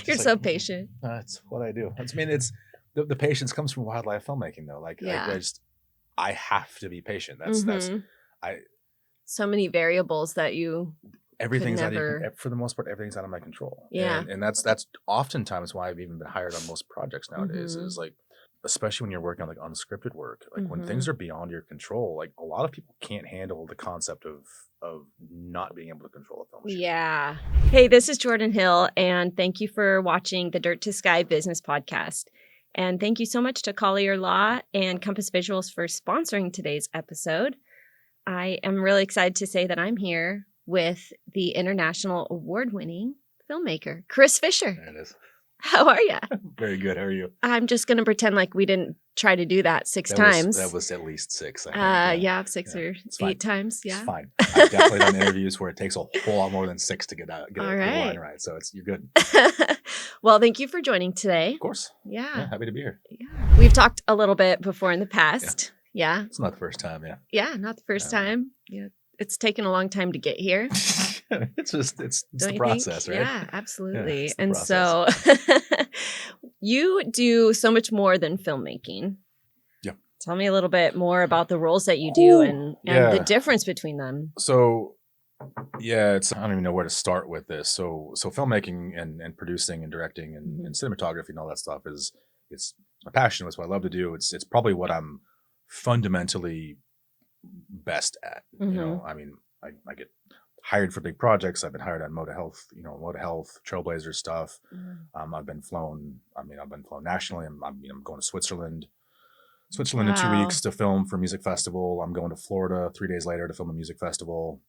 You're Just so like, patient. That's what I do. It's the patience comes from wildlife filmmaking though. Yeah. I have to be patient. That's I So many variables that you everything's out never... of, for the most part, everything's out of my control. Yeah. And that's oftentimes why I've even been hired on most projects nowadays is like, especially when you're working on like unscripted work, like when things are beyond your control, like a lot of people can't handle the concept of not being able to control a film shoot. Yeah. Hey, this is Jordan Hill, and thank you for watching the Dirt to Sky Business Podcast. And thank you so much to Collier Law and Compass Visuals for sponsoring today's episode. I am really excited to say that I'm here with the international award-winning filmmaker, Chris Fischer. There it is. How are you? Very good. How are you? I'm just going to pretend like we didn't try to do that six times. That was at least six. I think. 6 or 8 times. Yeah. It's fine. I've definitely done interviews where it takes a whole lot more than 6 to get the line right. So you're good. Well, thank you for joining today. Of course. Yeah. Happy to be here. Yeah. We've talked a little bit before in the past. Yeah. It's not the first time. Yeah. Yeah. Not the first time. Yeah. It's taken a long time to get here. it's the process, right? Yeah, absolutely. Yeah, and process. So you do so much more than filmmaking. Yeah. Tell me a little bit more about the roles that you do and the difference between them. So I don't even know where to start with this. So filmmaking and producing and directing and cinematography and all that stuff it's my passion. It's what I love to do. It's probably what I'm fundamentally best at. You know, I mean, I get hired for big projects. I've been hired on Moda Health, Trailblazer stuff. I've been flown nationally. I'm going to Switzerland in 2 weeks to film for a music festival. I'm going to Florida 3 days later to film a music festival.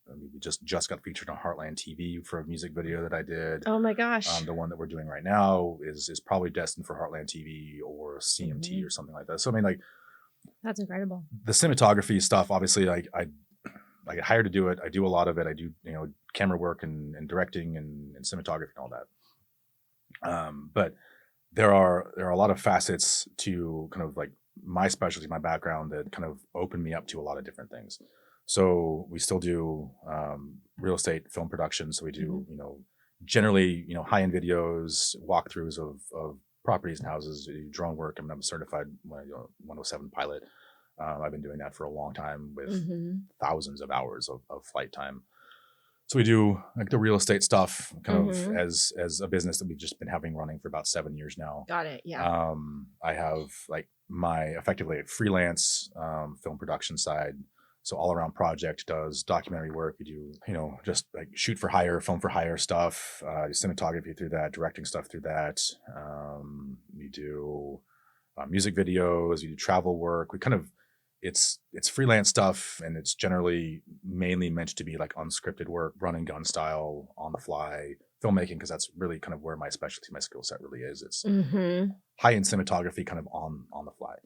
We just got featured on Heartland TV for a music video that I did. Oh my gosh. The one that we're doing right now is probably destined for Heartland TV or CMT or something like that. So I mean, like, that's incredible. The cinematography stuff, obviously, I get hired to do it. I do a lot of it. I do, camera work and directing and cinematography and all that. But there are a lot of facets to kind of like my specialty, my background that kind of open me up to a lot of different things. So we still do real estate film production. So we do, generally, high-end videos, walkthroughs of properties and houses, drone work. I'm a certified 107 pilot. I've been doing that for a long time with thousands of hours of flight time. So we do like the real estate stuff kind of as a business that we've just been having running for about 7 years now. Got it. Yeah. I have like my effectively freelance film production side. So all around project does documentary work. We do, just like shoot for hire, film for hire stuff, cinematography through that, directing stuff through that. We do music videos, we do travel work. We kind of, it's freelance stuff, and it's generally mainly meant to be like unscripted work, run and gun style, on the fly filmmaking, because that's really kind of where my specialty, my skill set really is. It's high-end cinematography kind of on the fly.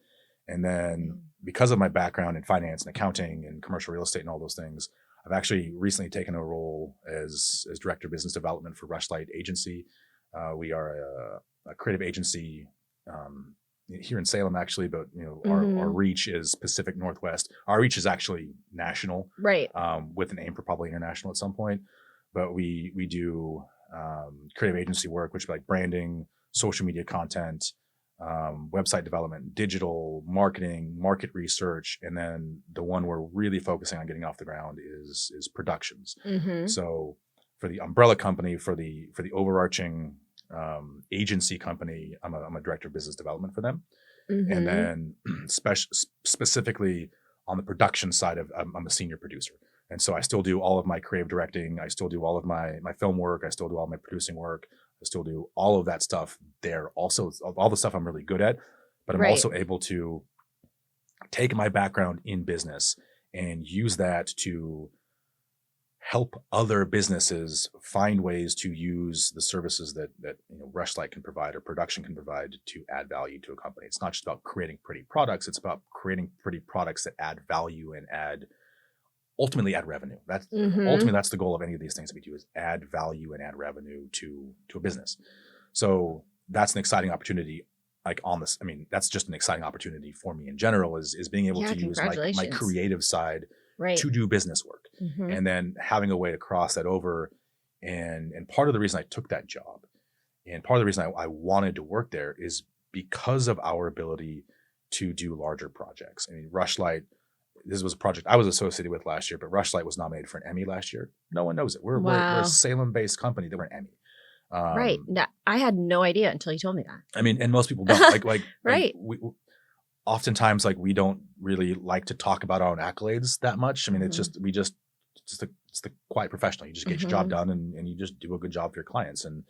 And then because of my background in finance and accounting and commercial real estate and all those things, I've actually recently taken a role as director of business development for Rushlight Agency. We are a creative agency here in Salem, actually, but our reach is Pacific Northwest. Our reach is actually national, right? With an aim for probably international at some point. But we do creative agency work, which is like branding, social media content, website development, digital marketing, market research, and then the one we're really focusing on getting off the ground is productions. So for the umbrella company, for the overarching agency company, I'm a director of business development for them. And then specifically on the production side I'm a senior producer. And so I still do all of my creative directing. I still do all of my film work. I still do all my producing work. I still do all of that stuff there. Also, all the stuff I'm really good at, but I'm also able to take my background in business and use that to help other businesses find ways to use the services that Rushlight can provide or production can provide to add value to a company. It's not just about creating pretty products. It's about creating pretty products that add value and ultimately add revenue. That's ultimately that's the goal of any of these things that we do, is add value and add revenue to a business. So that's an exciting opportunity. Like on this, I mean, that's just an exciting opportunity for me in general, is being able to use my creative side to do business work, and then having a way to cross that over And part of the reason I took that job, and part of the reason I wanted to work there, is because of our ability to do larger projects. I mean, Rushlight, this was a project I was associated with last year, but Rushlight was nominated for an Emmy last year. No one knows it. We're a Wow. Salem-based company that were an Emmy. Right. No, I had no idea until you told me that. I mean, and most people don't. Right. We, oftentimes, like, we don't really like to talk about our own accolades that much. I mean, it's the quiet professional. You just get your job done, and you just do a good job for your clients. And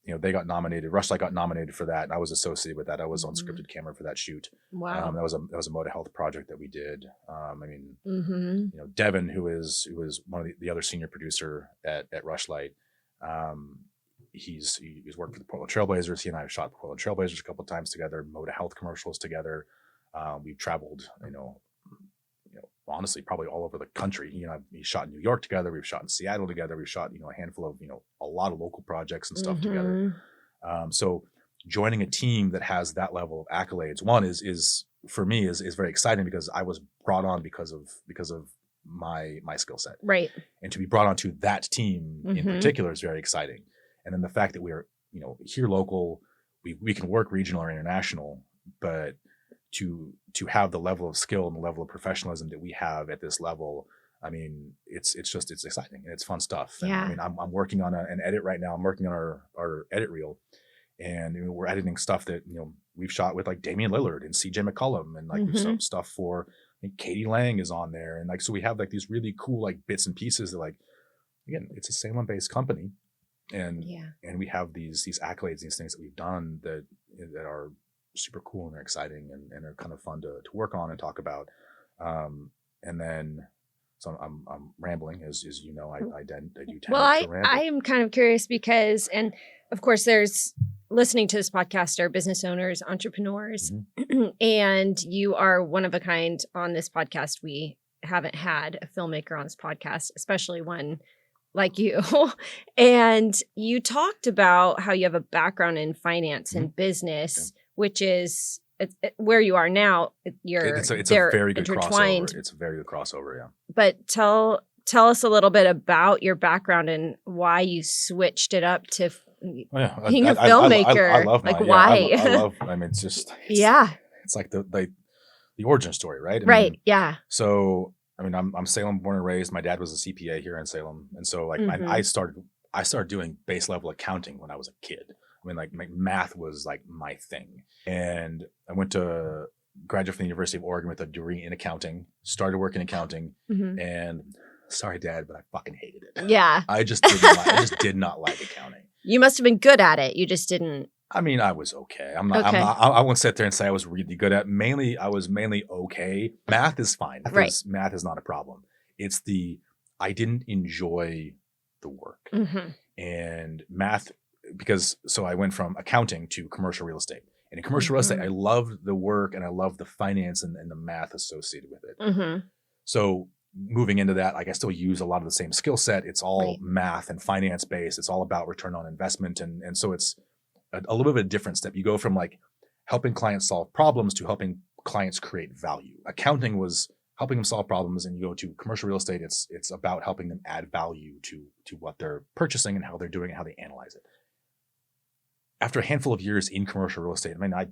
you know, they got nominated. Rushlight got nominated for that, and I was associated with that. I was on scripted camera for that shoot. Wow. That was a motor health project that we did. I mean, you know, Devin, who was one of the other senior producer at Rushlight, he's worked for the Portland Trailblazers. He and I have shot the Portland Trailblazers a couple of times together, motor health commercials together. We've traveled, you know, honestly, probably all over the country. You know, we shot in New York together. We've shot in Seattle together. We've shot, you know, a handful of, you know, a lot of local projects and stuff together. So joining a team that has that level of accolades, one is for me is very exciting, because I was brought on because of my skill set. Right. And to be brought onto that team in particular is very exciting. And then the fact that we are, you know, here local, we can work regional or international, but to have the level of skill and the level of professionalism that we have at this level, I mean, it's exciting and it's fun stuff. And, Yeah. I mean, I'm working on an edit right now. I'm working on our edit reel, and you know, we're editing stuff that, you know, we've shot with like Damian Lillard and CJ McCollum, and like we've shot stuff for, I think Katie Lang is on there, and like, so we have like these really cool like bits and pieces that, like, again, it's a Salem-based company, and we have these accolades, these things that we've done that are super cool and they're exciting and are kind of fun to work on and talk about. And then, so I'm rambling, as you know, I do tend to ramble. I am kind of curious because, and of course, there's listening to this podcast are business owners, entrepreneurs, and you are one of a kind on this podcast. We haven't had a filmmaker on this podcast, especially one like you. And you talked about how you have a background in finance and business, which is where you are now. It's a very good crossover. It's a very good crossover, yeah. But tell us a little bit about your background and why you switched it up to being a filmmaker. I love why? I mean, it's just it's like the origin story, right? Right. I mean, yeah. So I mean, I'm Salem born and raised. My dad was a CPA here in Salem, and so like I started doing base level accounting when I was a kid. I mean, like math was like my thing, and I went to graduate from the University of Oregon with a degree in accounting. Started working in accounting, and sorry, Dad, but I fucking hated it. Yeah, I just did not like accounting. You must have been good at it. You just didn't. I mean, I was okay. I won't sit there and say I was really good at it. I was mainly okay. Math is fine. Math is not a problem. It's I didn't enjoy the work. And math, so I went from accounting to commercial real estate. And in commercial real estate, I loved the work and I loved the finance and the math associated with it. So moving into that, like, I still use a lot of the same skill set. It's all math and finance based. It's all about return on investment. And so it's a little bit of a different step. You go from like helping clients solve problems to helping clients create value. Accounting was helping them solve problems, and you go to commercial real estate. It's about helping them add value to what they're purchasing and how they're doing it, how they analyze it. After a handful of years in commercial real estate, I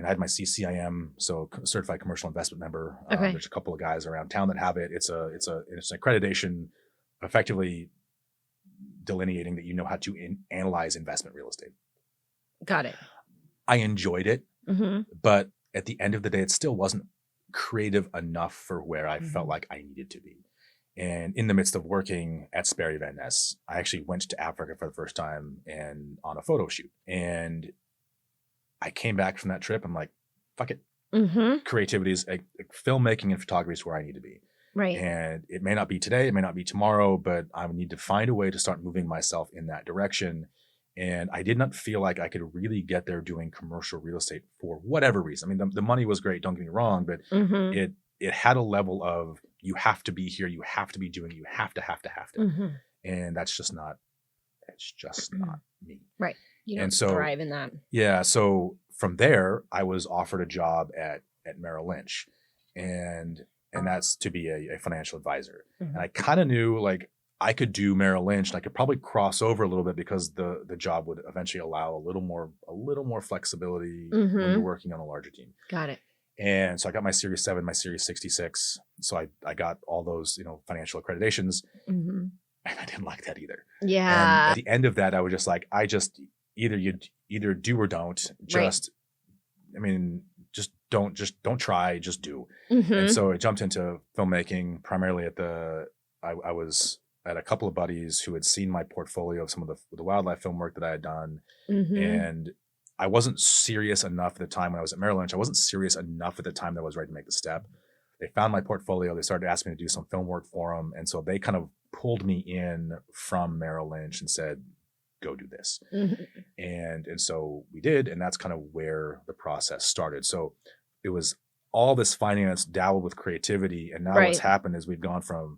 had my CCIM, so certified commercial investment member. There's a couple of guys around town that have it. It's an accreditation, effectively delineating that you know how to analyze investment real estate. Got it. I enjoyed it, but at the end of the day, it still wasn't creative enough for where I felt like I needed to be. And in the midst of working at Sperry Van Ness, I actually went to Africa for the first time and on a photo shoot. And I came back from that trip. I'm like, fuck it. Creativity is filmmaking and photography is where I need to be. Right. And it may not be today, it may not be tomorrow, but I need to find a way to start moving myself in that direction. And I did not feel like I could really get there doing commercial real estate for whatever reason. I mean, the money was great, don't get me wrong, but it had a level of, you have to be here, you have to be doing, you have to. And that's just not, not me. Right. You don't thrive in that. Yeah. So from there, I was offered a job at Merrill Lynch, and that's to be a financial advisor. And I kind of knew, like, I could do Merrill Lynch, and I could probably cross over a little bit because the job would eventually allow a little more flexibility when you're working on a larger team. Got it. And so I got my Series 7, my Series 66. So I got all those, financial accreditations, and I didn't like that either. And Yeah. at the end of that, I was just like, either do or don't. Just, I mean, just don't try, just do. And so I jumped into filmmaking primarily I was at a couple of buddies who had seen my portfolio of some of the wildlife film work that I had done. And I wasn't serious enough at the time when I was at Merrill Lynch. I wasn't serious enough at the time that I was ready to make the step. They found my portfolio. They started asking me to do some film work for them. And so they kind of pulled me in from Merrill Lynch and said, go do this. And so we did. And that's kind of where the process started. So it was all this finance dabbled with creativity. And now what's happened is we've gone from,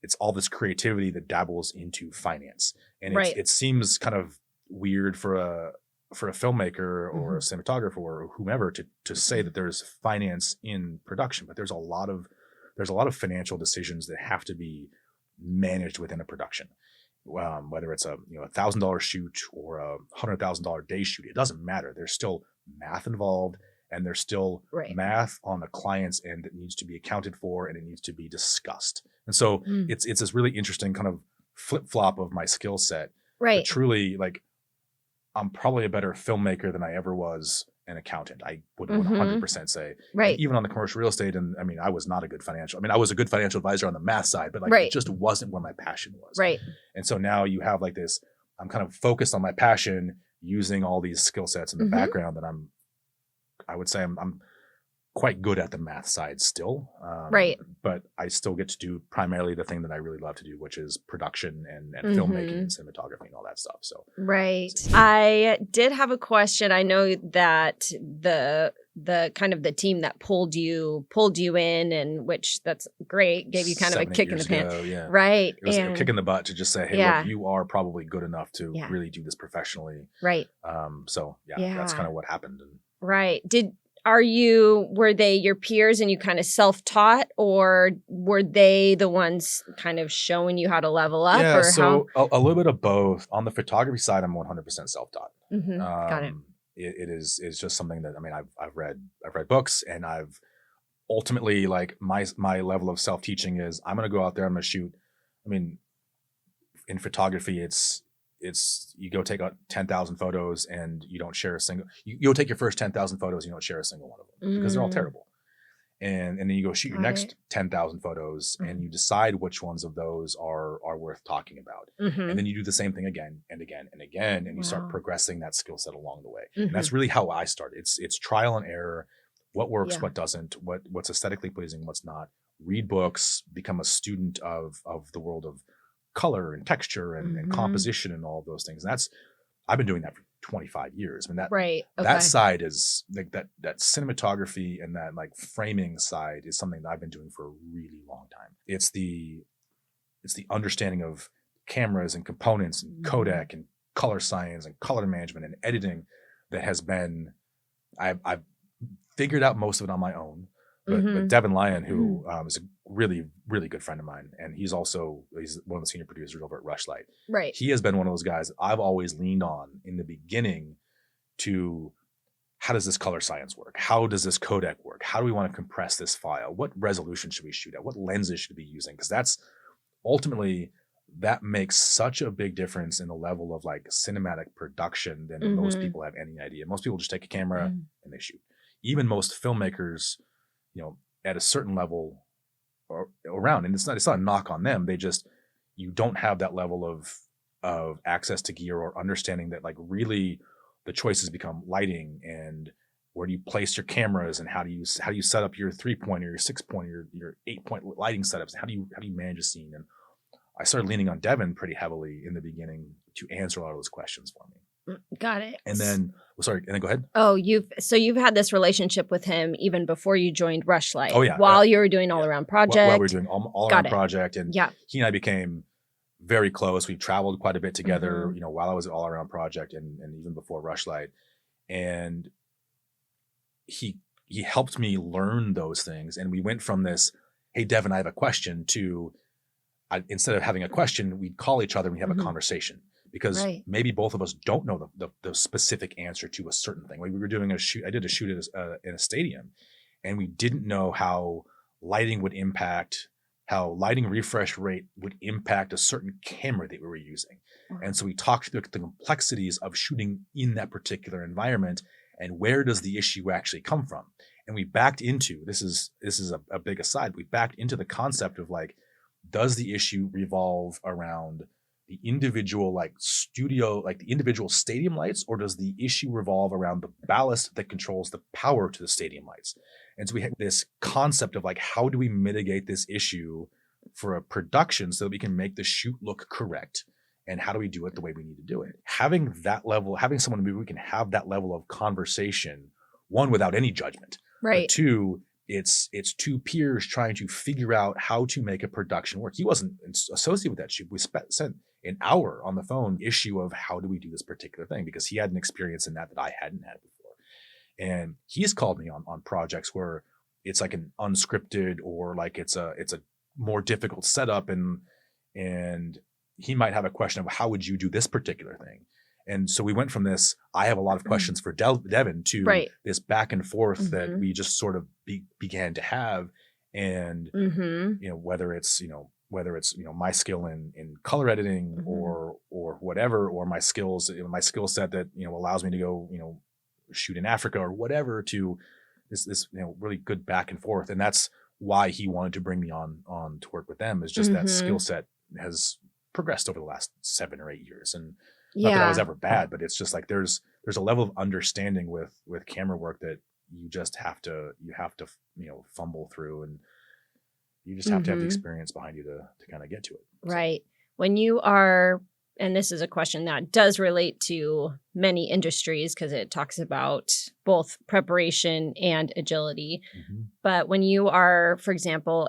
it's all this creativity that dabbles into finance. And it seems kind of weird for a filmmaker or a cinematographer or whomever to say that there's finance in production, but there's a lot of financial decisions that have to be managed within a production. Whether it's a $1,000 shoot or a $100,000 day shoot, it doesn't matter. There's still math involved, and there's still math on the client's end that needs to be accounted for, and it needs to be discussed. And so it's this really interesting kind of flip flop of my skill set. But truly, like, I'm probably a better filmmaker than I ever was an accountant. I would 100% say. And even on the commercial real estate, and I mean, I was not a good I was a good financial advisor on the math side, but like it just wasn't where my passion was. And so now you have like this, I'm kind of focused on my passion, using all these skill sets in the background that I would say I'm quite good at the math side still. But I still get to do primarily the thing that I really love to do, which is production and filmmaking and cinematography and all that stuff. So I did have a question. I know that the kind of the team that pulled you in, and which that's great, gave you kind of a kick in the pants. It was a kick in the butt to just say, hey, look, you are probably good enough to really do this professionally. So that's kind of what happened. Were they your peers and you kind of self-taught, or were they the ones kind of showing you how to level up? Yeah, so a little bit of both. On the photography side, I'm 100% self-taught. Got it. It's just something that, I mean, I've read books, and I've ultimately, like, my level of self-teaching is I'm going to go out there, I'm going to shoot. I mean, in photography, it's you go take out 10,000 photos and you don't share a single. You'll take your first 10,000 photos, you don't share a single one of them because they're all terrible. And then you go shoot your next 10,000 photos and you decide which ones of those are worth talking about. And then you do the same thing again and again and again, and you start progressing that skill set along the way. And that's really how I started. It's trial and error. What works, what doesn't, what's aesthetically pleasing, what's not. Read books, become a student of the world of color and texture and composition and all of those things. And I've been doing that for 25 years. I mean, that side is like that cinematography and that like framing side is something that I've been doing for a really long time. It's the understanding of cameras and components and codec and color science and color management and editing that has been, I've figured out most of it on my own. But Devin Lyon, who is a really, really good friend of mine, and he's one of the senior producers over at Rushlight. He has been one of those guys I've always leaned on in the beginning to, how does this color science work? How does this codec work? How do we want to compress this file? What resolution should we shoot at? What lenses should we be using? Because that's ultimately, that makes such a big difference in the level of like cinematic production than most people have any idea. Most people just take a camera and they shoot. Even most filmmakers, at a certain level or around, and it's not a knock on them. You don't have that level of access to gear or understanding that, like, really the choices become lighting and where do you place your cameras and how do you set up your 3-point or your 6-point or your 8-point lighting setups? How do you manage a scene? And I started leaning on Devin pretty heavily in the beginning to answer a lot of those questions for me. Got it. And then, go ahead. Oh, you've had this relationship with him even before you joined Rushlight. Oh yeah. While you were doing All Around Project. While we were doing All Around Project, and he and I became very close. We've traveled quite a bit together, while I was at All Around Project and even before Rushlight. And he helped me learn those things. And we went from this, hey Devin, I have a question, to instead of having a question, we'd call each other and we'd have a conversation, because Right. maybe both of us don't know the specific answer to a certain thing. Like we were doing a shoot. I did a shoot in a stadium, and we didn't know how lighting would impact, how lighting refresh rate would impact a certain camera that we were using. And so we talked through the complexities of shooting in that particular environment, and where does the issue actually come from? And we backed into, this is a big aside, we backed into the concept of like, does the issue revolve around the individual like studio, like the individual stadium lights, or does the issue revolve around the ballast that controls the power to the stadium lights? And so we had this concept of like, how do we mitigate this issue for a production so that we can make the shoot look correct? And how do we do it the way we need to do it? Having that level, having someone who we can have that level of conversation, one, without any judgment, Right. but two, it's two peers trying to figure out how to make a production work. He wasn't associated with that shoot. We spent an hour on the phone issue of how do we do this particular thing, because he had an experience in that I hadn't had before. And he's called me on projects where it's like an unscripted, or like it's a more difficult setup, and he might have a question of how would you do this particular thing. And so we went from this, I have a lot of questions for Devin, to this back and forth that we just sort of began to have. And, whether it's my skill in color editing or whatever, or my skill set that, allows me to go, shoot in Africa or whatever, to this really good back and forth. And that's why he wanted to bring me on to work with them, is just that skill set has progressed over the last 7 or 8 years. And not that I was ever bad, but it's just like there's a level of understanding with camera work that you just have to fumble through, and you just have to have the experience behind you to kind of get to it. Right. When you are, and this is a question that does relate to many industries because it talks about both preparation and agility. But when you are, for example,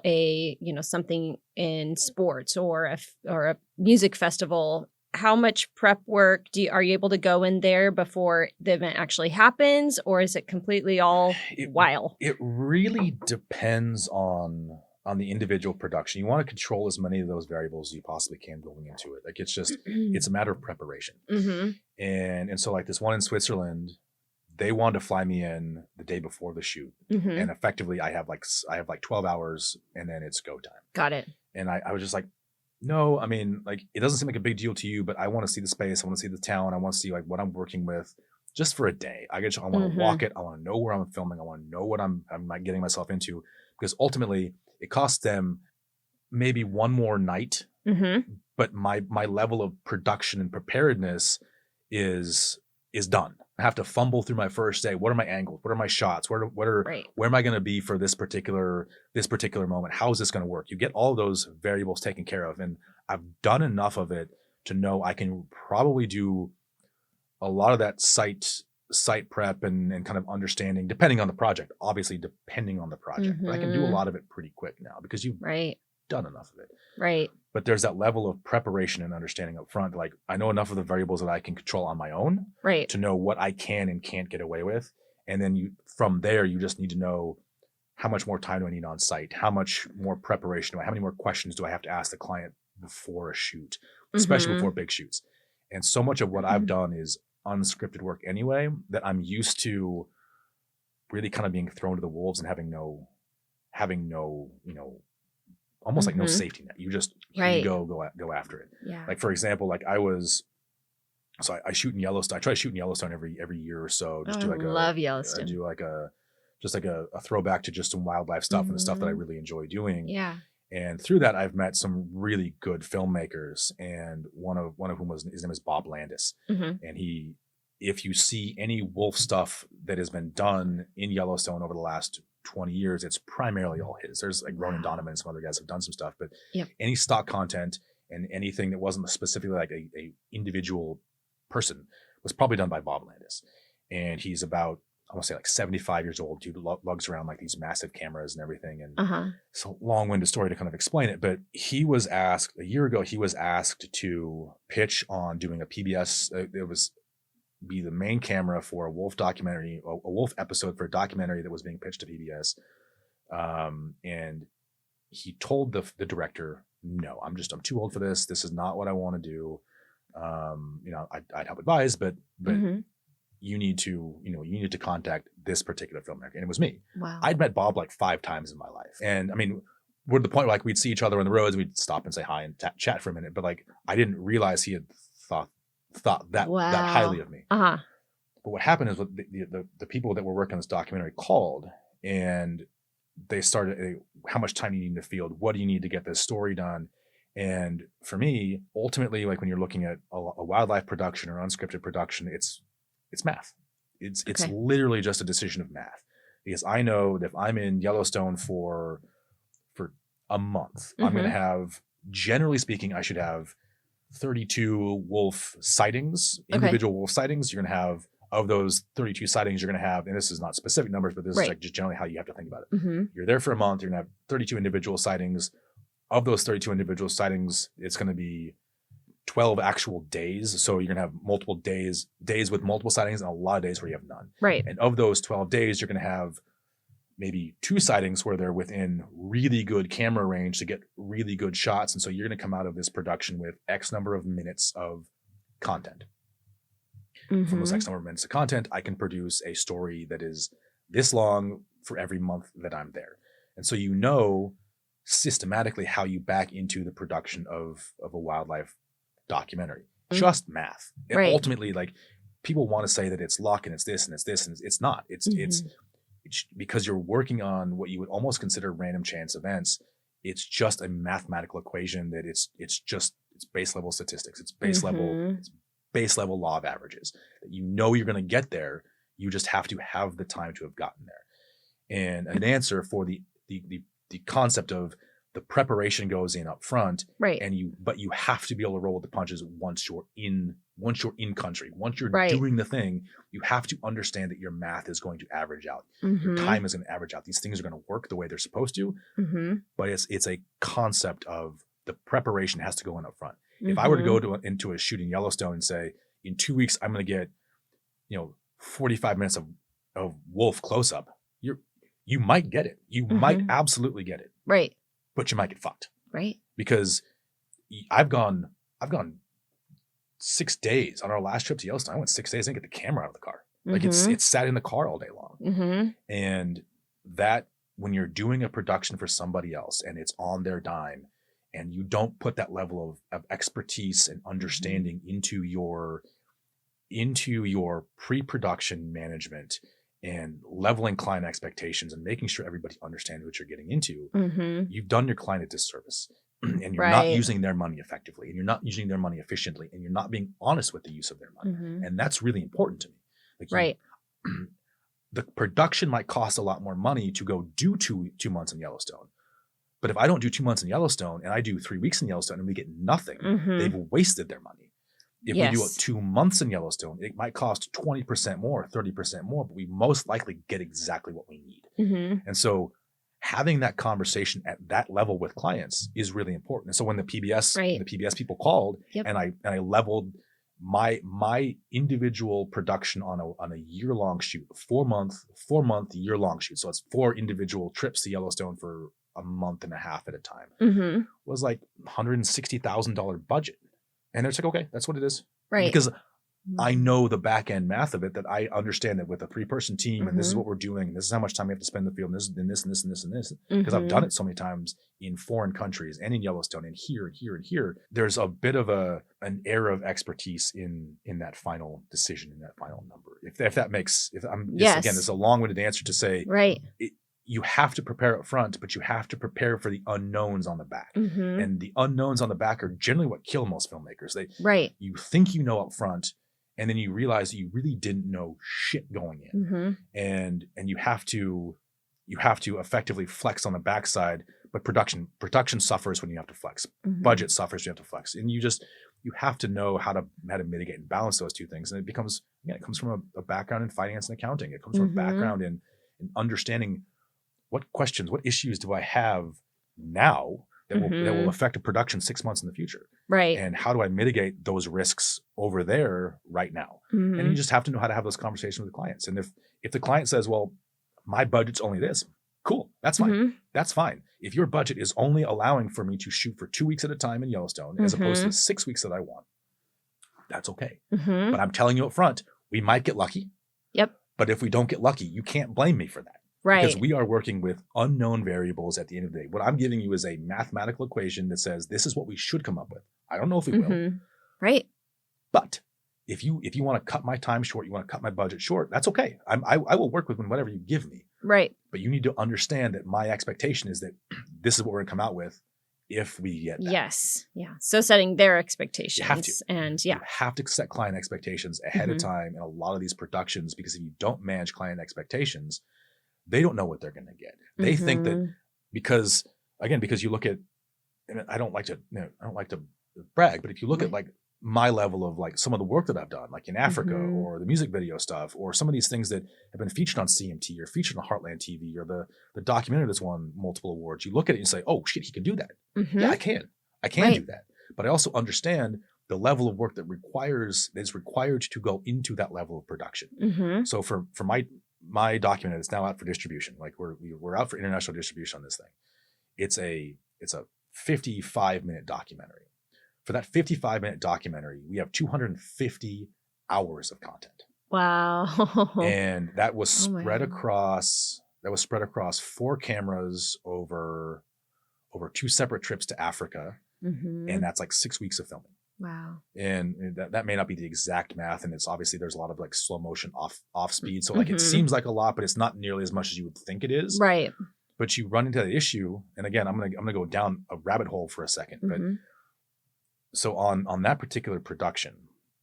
something in sports or a music festival, how much prep work are you able to go in there before the event actually happens, or is it completely all wild? It really depends on the individual production. You want to control as many of those variables as you possibly can going into it. Like it's just, it's a matter of preparation. And so like this one in Switzerland, they wanted to fly me in the day before the shoot. And effectively I have like 12 hours and then it's go time. Got it. And I was just like, no, I mean, like, it doesn't seem like a big deal to you, but I want to see the space. I want to see the town. I want to see like what I'm working with just for a day. I want to walk it. I want to know where I'm filming. I want to know what I'm like getting myself into, because ultimately it costs them maybe one more night, but my level of production and preparedness is done. I have to fumble through my first day. What are my angles? What are my shots? Where am I going to be for this particular moment? How is this going to work? You get all of those variables taken care of, and I've done enough of it to know I can probably do a lot of that site prep and kind of understanding, depending on the project. Obviously, depending on the project, but I can do a lot of it pretty quick now because you've done enough of it. Right. But there's that level of preparation and understanding up front. Like I know enough of the variables that I can control on my own, to know what I can and can't get away with. And then from there, you just need to know how much more time do I need on site? How much more preparation how many more questions do I have to ask the client before a shoot, especially before big shoots? And so much of what I've done is unscripted work anyway, that I'm used to really kind of being thrown to the wolves and having no, almost like no safety net. You just you go after it. Yeah. Like for example, like I shoot in Yellowstone. I try to shoot in Yellowstone every year or so. Just love Yellowstone. I do like a throwback to just some wildlife stuff and the stuff that I really enjoy doing. Yeah. And through that, I've met some really good filmmakers, and one of whom his name is Bob Landis, and if you see any wolf stuff that has been done in Yellowstone over the last 20 years, it's primarily all his. There's like Ronan Donovan and some other guys have done some stuff, but any stock content and anything that wasn't specifically like a individual person was probably done by Bob Landis. And he's about, I want to say like 75 years old. Dude lugs around like these massive cameras and everything. And it's a long-winded story to kind of explain it, but he was asked a year ago, to pitch on doing a PBS. It was be the main camera for a wolf documentary, a wolf episode for a documentary that was being pitched to PBS. And he told the director no, I'm too old for this. This is not what I want to do. I'd help advise, but you need to contact this particular filmmaker. And it was me. Wow. I'd met Bob like 5 times in my life. And I mean, we're at the point where like we'd see each other on the roads, we'd stop and say hi and chat for a minute. But like, I didn't realize he had thought that highly of me. Uh-huh. But what happened is the people that were working on this documentary called, and they started, how much time do you need in the field? What do you need to get this story done? And for me, ultimately, like when you're looking at a wildlife production or unscripted production, it's math. It's literally just a decision of math. Because I know that if I'm in Yellowstone for a month, I'm going to have, generally speaking, I should have 32 wolf sightings, individual wolf sightings. You're going to have, of those 32 sightings, you're going to have, and this is not specific numbers, but this is like just generally how you have to think about it. You're there for a month, you're going to have 32 individual sightings. Of those 32 individual sightings, it's going to be 12 actual days. So you're going to have multiple days with multiple sightings, and a lot of days where you have none. Right. And of those 12 days, you're going to have maybe 2 sightings where they're within really good camera range to get really good shots. And so you're going to come out of this production with X number of minutes of content. From those X number of minutes of content, I can produce a story that is this long for every month that I'm there. And so you know systematically how you back into the production of a wildlife documentary. Just math. And ultimately, like, people want to say that it's luck and it's this and it's this, and it's not. It's because you're working on what you would almost consider random chance events. It's just a mathematical equation that it's base level statistics. It's base level law of averages. That you know you're going to get there. You just have to have the time to have gotten there. And an answer for the concept of the preparation goes in up front, but you have to be able to roll with the punches once you're in country. Once you're doing the thing, you have to understand that your math is going to average out. Your time is going to average out. These things are going to work the way they're supposed to, but it's a concept of the preparation has to go in up front. If I were to go into a shoot in Yellowstone and say, in 2 weeks, I'm going to get, 45 minutes of wolf close up, you might get it. You might absolutely get it. Right. But you might get fucked. Right. Because I've gone 6 days on our last trip to Yellowstone. I went 6 days and get the camera out of the car. Like it sat in the car all day long. And that, when you're doing a production for somebody else and it's on their dime, and you don't put that level of expertise and understanding into your pre-production management and leveling client expectations and making sure everybody understands what you're getting into, you've done your client a disservice. And you're not using their money effectively, and you're not using their money efficiently, and you're not being honest with the use of their money. And that's really important to me. Like the production might cost a lot more money to go do two months in Yellowstone. But if I don't do 2 months in Yellowstone and I do 3 weeks in Yellowstone and we get nothing, they've wasted their money. If we do 2 months in Yellowstone, it might cost 20% more, 30% more, but we most likely get exactly what we need. And so having that conversation at that level with clients is really important. And so when the PBS people called, and I leveled my individual production on a year-long shoot, 4 month year-long shoot. So it's 4 individual trips to Yellowstone for a month and a half at a time, was like $160,000 budget. And they're like, okay, that's what it is. Right. Because I know the back end math of it, that I understand that with a 3-person team, and this is what we're doing, and this is how much time we have to spend in the field, and this and this and this and this and this. Because I've done it so many times in foreign countries and in Yellowstone and here and here and here. There's a bit of an error of expertise in that final decision, in that final number. If that makes, again, it's a long-winded answer to say, you have to prepare up front, but you have to prepare for the unknowns on the back. And the unknowns on the back are generally what kill most filmmakers. You think you know up front, and then you realize that you really didn't know shit going in. And you have to effectively flex on the backside, but production suffers when you have to flex. Budget suffers when you have to flex. And you have to know how to mitigate and balance those two things. And it comes from a background in finance and accounting. It comes from a background in understanding what questions, what issues do I have now that will affect a production 6 months in the future? Right. And how do I mitigate those risks over there right now? And you just have to know how to have those conversations with clients. And if the client says, well, my budget's only this, Cool. That's fine. Mm-hmm. That's fine. If your budget is only allowing for me to shoot for 2 weeks at a time in Yellowstone, as opposed to the 6 weeks that I want, that's okay. Mm-hmm. But I'm telling you up front, we might get lucky. Yep. But if we don't get lucky, you can't blame me for that. Right. Because we are working with unknown variables at the end of the day. What I'm giving you is a mathematical equation that says this is what we should come up with. I don't know if we will. Right. But if you want to cut my time short, you want to cut my budget short, that's okay. I will work with whatever you give me. Right. But you need to understand that my expectation is that this is what we're going to come out with if we get that. Yes. Yeah. So setting their expectations. You have to. And You have to set client expectations ahead of time in a lot of these productions, because if you don't manage client expectations, they don't know what they're going to get. They think that because you look at, and I don't like to brag, but if you look at like my level of like some of the work that I've done, like in Africa or the music video stuff, or some of these things that have been featured on CMT or featured on Heartland TV, or the documentary that's won multiple awards, you look at it and say, oh shit, he can do that. Yeah, I can do that. But I also understand the level of work that is required to go into that level of production. So for my documentary that's now out for distribution, like we're out for international distribution on this thing. It's a 55-minute documentary. For that 55-minute documentary, we have 250 hours of content. Wow. And that was spread across 4 cameras over 2 separate trips to Africa. And that's like 6 weeks of filming. Wow. And that may not be the exact math, and it's obviously there's a lot of like slow motion off speed. So like it seems like a lot, but it's not nearly as much as you would think it is. Right. But you run into that issue, and again, I'm gonna go down a rabbit hole for a second. But so on that particular production,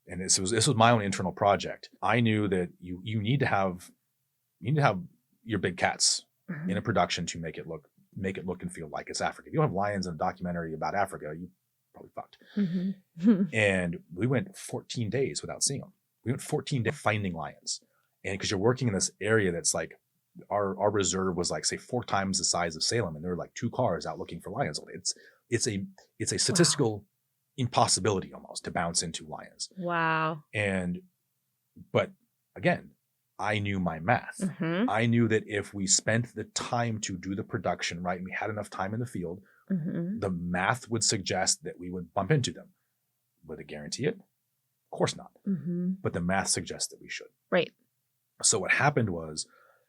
and this was my own internal project, I knew that you need to have your big cats in a production to make it look and feel like it's Africa. If you don't have lions in a documentary about Africa, you probably fucked. And we went 14 days without seeing them. We went 14 days finding lions, and because you're working in this area that's like our reserve was like say 4 times the size of Salem, and there were like 2 cars out looking for lions. It's a statistical impossibility almost to bounce into lions. Wow. But again, I knew my math. I knew that if we spent the time to do the production right, and we had enough time in the field, the math would suggest that we would bump into them. Would it guarantee it? Of course not. But the math suggests that we should. Right. So what happened was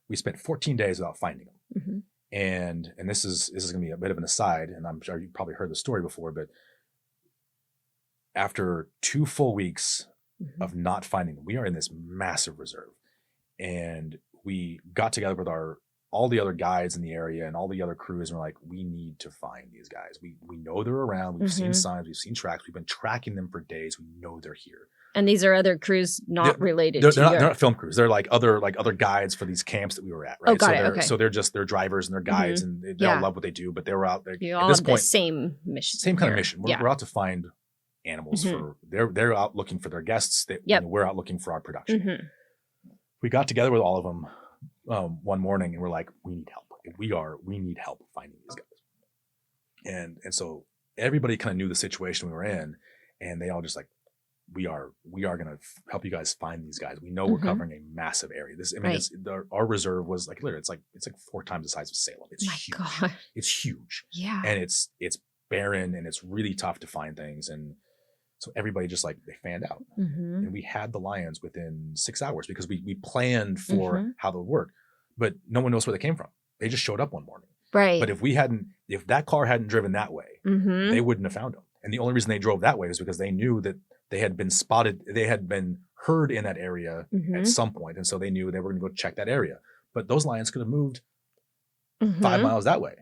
we spent 14 days without finding them. And this is going to be a bit of an aside, and I'm sure you've probably heard the story before, but after 2 full weeks of not finding them, we are in this massive reserve. And we got together with all the other guides in the area and all the other crews, and we're like, we need to find these guys. We know they're around. We've seen signs. We've seen tracks. We've been tracking them for days. We know they're here. And these are other crews not related to they're not film crews. They're like other guides for these camps that we were at, right? Oh, got it. Okay. So they're drivers and they're guides, and they all love what they do, but they were out there at this point. The same mission. Same kind of mission. We're out to find animals for they're out looking for their guests. We're out looking for our production. We got together with all of them one morning, and we're like, we need help. We need help finding these guys. And so everybody kind of knew the situation we were in, and they all just like, we are going to help you guys find these guys. We know we're covering a massive area. Our reserve was like, literally, it's like 4 times the size of Salem. It's huge. God. It's huge. Yeah. And it's barren, and it's really tough to find things. And so everybody just like, they fanned out. And we had the lions within 6 hours because we planned for how they would work, but no one knows where they came from. They just showed up one morning. Right. But if that car hadn't driven that way, they wouldn't have found them. And the only reason they drove that way is because they knew that they had been spotted. They had been heard in that area at some point. And so they knew they were going to go check that area, but those lions could have moved 5 miles that way.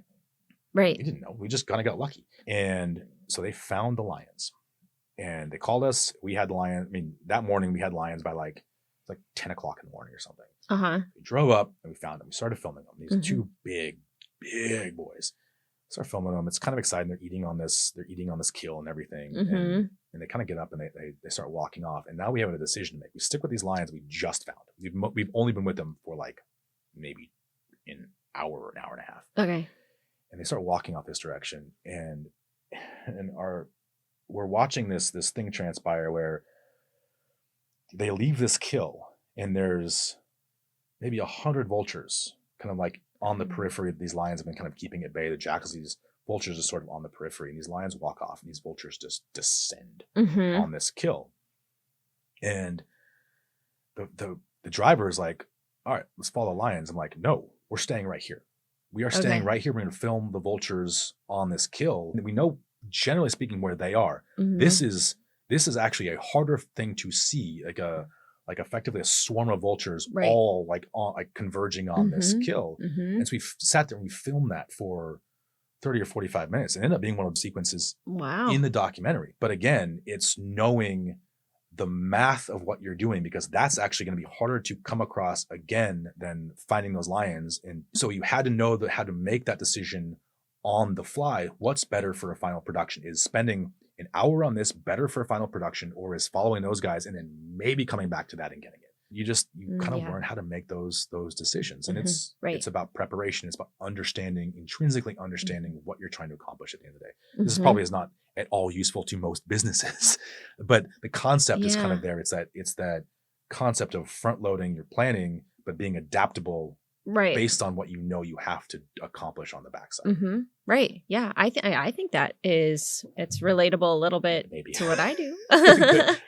Right. We didn't know. We just kind of got lucky. And so they found the lions. And they called us. We had lions. I mean, that morning we had lions by like 10 o'clock in the morning or something. We drove up and we found them. We started filming them. These 2 big boys. Start filming them. It's kind of exciting. They're eating on this kill and everything. And they kind of get up and they start walking off. And now we have a decision to make. We stick with these lions we just found. We've only been with them for like maybe an hour or an hour and a half. Okay. And they start walking off this direction, and we're watching this thing transpire where they leave this kill, and there's maybe 100 vultures kind of like on the periphery. These lions have been kind of keeping at bay. The jackals, these vultures are sort of on the periphery, and these lions walk off, and these vultures just descend on this kill. And the driver is like, all right, let's follow the lions. I'm like, no, we're staying right here. We are staying right here. We're going to film the vultures on this kill. We know, generally speaking, where they are. This is actually a harder thing to see, like effectively a swarm of vultures all like converging on this kill. And so we sat there and we filmed that for 30 or 45 minutes, and ended up being one of the sequences in the documentary. But again, it's knowing the math of what you're doing, because that's actually going to be harder to come across again than finding those lions. And so you had to know how to make that decision on the fly. What's better for a final production? Is spending an hour on this better for a final production, or is following those guys and then maybe coming back to that and getting it? You kind of learn how to make those decisions. And it's about preparation. It's about intrinsically understanding what you're trying to accomplish at the end of the day. This is probably is not at all useful to most businesses, but the concept is kind of there. It's that concept of front loading your planning, but being adaptable based on what you have to accomplish on the backside. Right. Yeah. I think that it's relatable a little bit to what I do.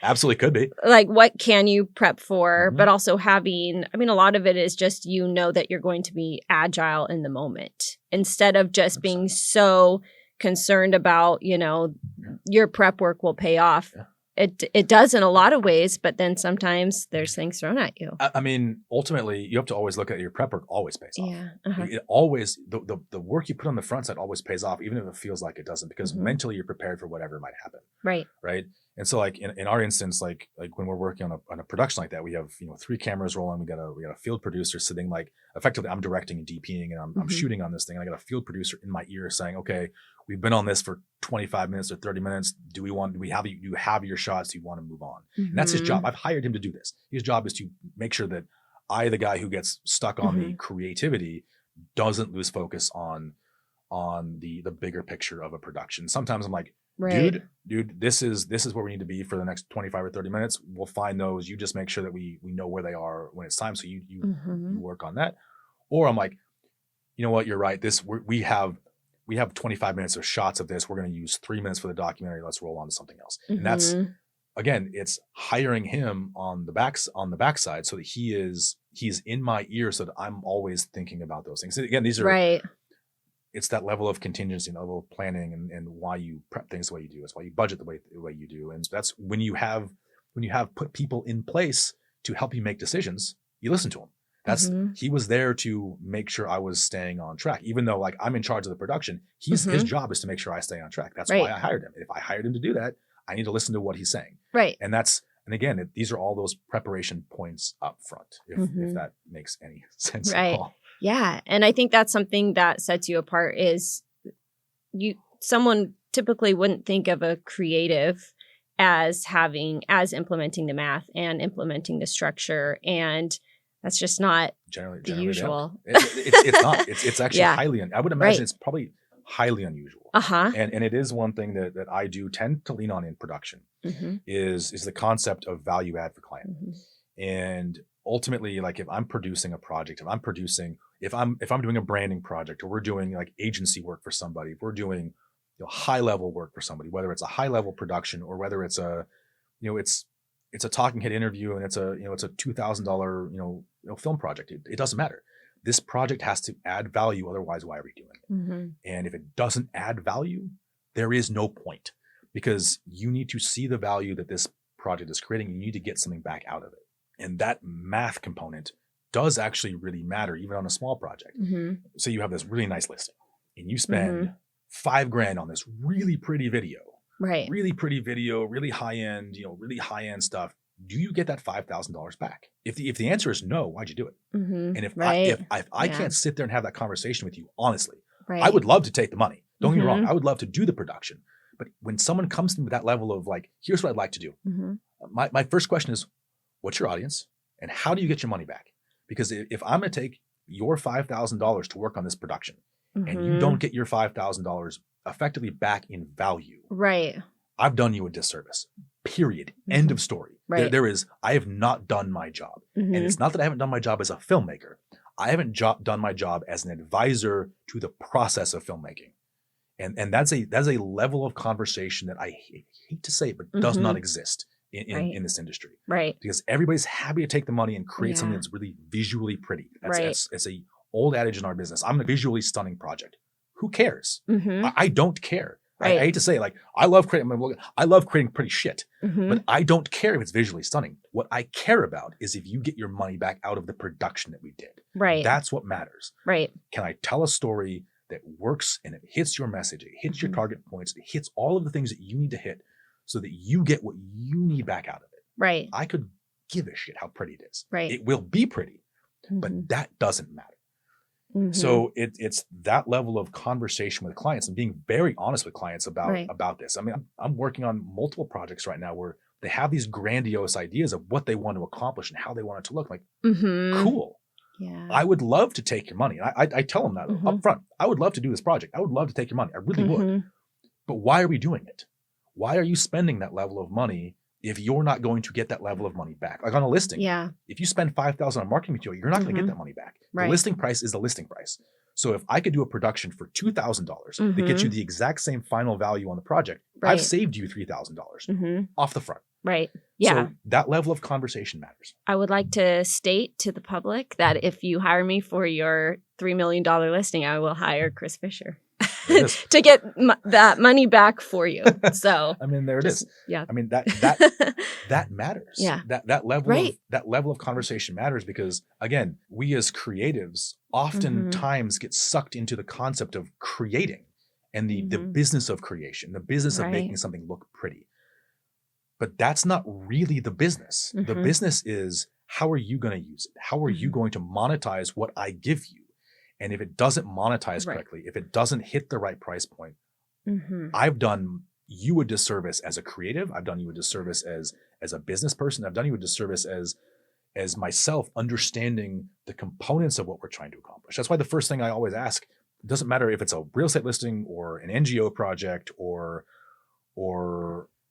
Absolutely could be. Like, what can you prep for, but also having, a lot of it is just, that you're going to be agile in the moment, instead of just 100%. Being so concerned about, your prep work will pay off. Yeah. It does in a lot of ways, but then sometimes there's things thrown at you. Ultimately, you have to always look at your prep work always pays off. Yeah. It always, the work you put on the front side always pays off, even if it feels like it doesn't, because mentally you're prepared for whatever might happen. Right. And so like in our instance, like when we're working on a production like that, we have 3 cameras rolling. We got a field producer sitting, like effectively I'm directing and DPing, and I'm shooting on this thing. And I got a field producer in my ear saying, okay, we've been on this for 25 minutes or 30 minutes. Do you have your shots? Do you want to move on? And that's his job. I've hired him to do this. His job is to make sure that the guy who gets stuck on the creativity, doesn't lose focus on the bigger picture of a production. Sometimes I'm like, dude, this is where we need to be for the next 25 or 30 minutes. We'll find those. You just make sure that we know where they are when it's time. So you work on that. Or I'm like, you know what, you're right. We have 25 minutes of shots of this. We're going to use 3 minutes for the documentary. Let's roll on to something else. And that's, again, it's hiring him on the backside so that he's in my ear, so that I'm always thinking about those things. And again, these are it's that level of contingency and level of planning, and why you prep things the way you do. It's why you budget the way you do. And that's when you have put people in place to help you make decisions, you listen to them. He was there to make sure I was staying on track, even though like I'm in charge of the production. His job is to make sure I stay on track. That's why I hired him. If I hired him to do that, I need to listen to what he's saying. Right. And again, these are all those preparation points up front, if that makes any sense at all. Yeah. And I think that's something that sets you apart is someone typically wouldn't think of a creative as implementing the math and implementing the structure. And that's just not generally the usual. It's not. It's actually highly, I would imagine it's probably highly unusual. And it is one thing that I do tend to lean on in production is the concept of value add for client. And ultimately, like if I'm producing a project, if I'm doing a branding project, or we're doing like agency work for somebody, if we're doing high level work for somebody, whether it's a high level production or whether it's it's a talking head interview and it's a $2,000 film project, it doesn't matter. This project has to add value, otherwise why are we doing it? And if it doesn't add value, there is no point, because you need to see the value that this project is creating. You need to get something back out of it. And that math component does actually really matter, even on a small project. So you have this really nice listing and you spend $5,000 on this really pretty video, really pretty video, really high end stuff. Do you get that $5,000 back? If the answer is no, why'd you do it? And if I can't sit there and have that conversation with you, honestly, I would love to take the money. Don't get me wrong. I would love to do the production. But when someone comes to me with that level of like, here's what I'd like to do. My first question is, what's your audience and how do you get your money back? Because if I'm going to take your $5,000 to work on this production and you don't get your $5,000 effectively back in value, I've done you a disservice. Period. End of story. I have not done my job. And it's not that I haven't done my job as a filmmaker. I haven't done my job as an advisor to the process of filmmaking. And that's a level of conversation that I hate to say it, but does not exist in this industry. Right. Because everybody's happy to take the money and create something that's really visually pretty. It's a old adage in our business. I'm a visually stunning project. Who cares? I don't care. I hate to say it, like I love creating pretty shit, but I don't care if it's visually stunning. What I care about is if you get your money back out of the production that we did. Right. That's what matters. Right. Can I tell a story that works and it hits your message, it hits your target points, it hits all of the things that you need to hit so that you get what you need back out of it. Right. I could give a shit how pretty it is. Right. It will be pretty, but that doesn't matter. So it's that level of conversation with clients and being very honest with clients about this. I mean, I'm working on multiple projects right now where they have these grandiose ideas of what they want to accomplish and how they want it to look. Like, cool. Yeah. I would love to take your money. I tell them that up front. I would love to do this project. I would love to take your money. I really would. But why are we doing it? Why are you spending that level of money if you're not going to get that level of money back? Like on a listing, if you spend $5,000 on marketing material, you're not going to get that money back. The listing price is the listing price. So if I could do a production for $2,000 that gets you the exact same final value on the project, I've saved you $3,000 off the front. Right. Yeah. So that level of conversation matters. I would like to state to the public that if you hire me for your $3 million listing, I will hire Chris Fischer to get that money back for you. So I mean, there it is. Yeah. I mean, that matters. Yeah. That level of conversation matters because again, we as creatives oftentimes get sucked into the concept of creating and the business of creation, the business of making something look pretty. But that's not really the business. The business is, how are you going to use it? How are you going to monetize what I give you? And if it doesn't monetize correctly, if it doesn't hit the right price point, I've done you a disservice as a creative. I've done you a disservice as a business person. I've done you a disservice as myself, understanding the components of what we're trying to accomplish. That's why the first thing I always ask, it doesn't matter if it's a real estate listing or an NGO project or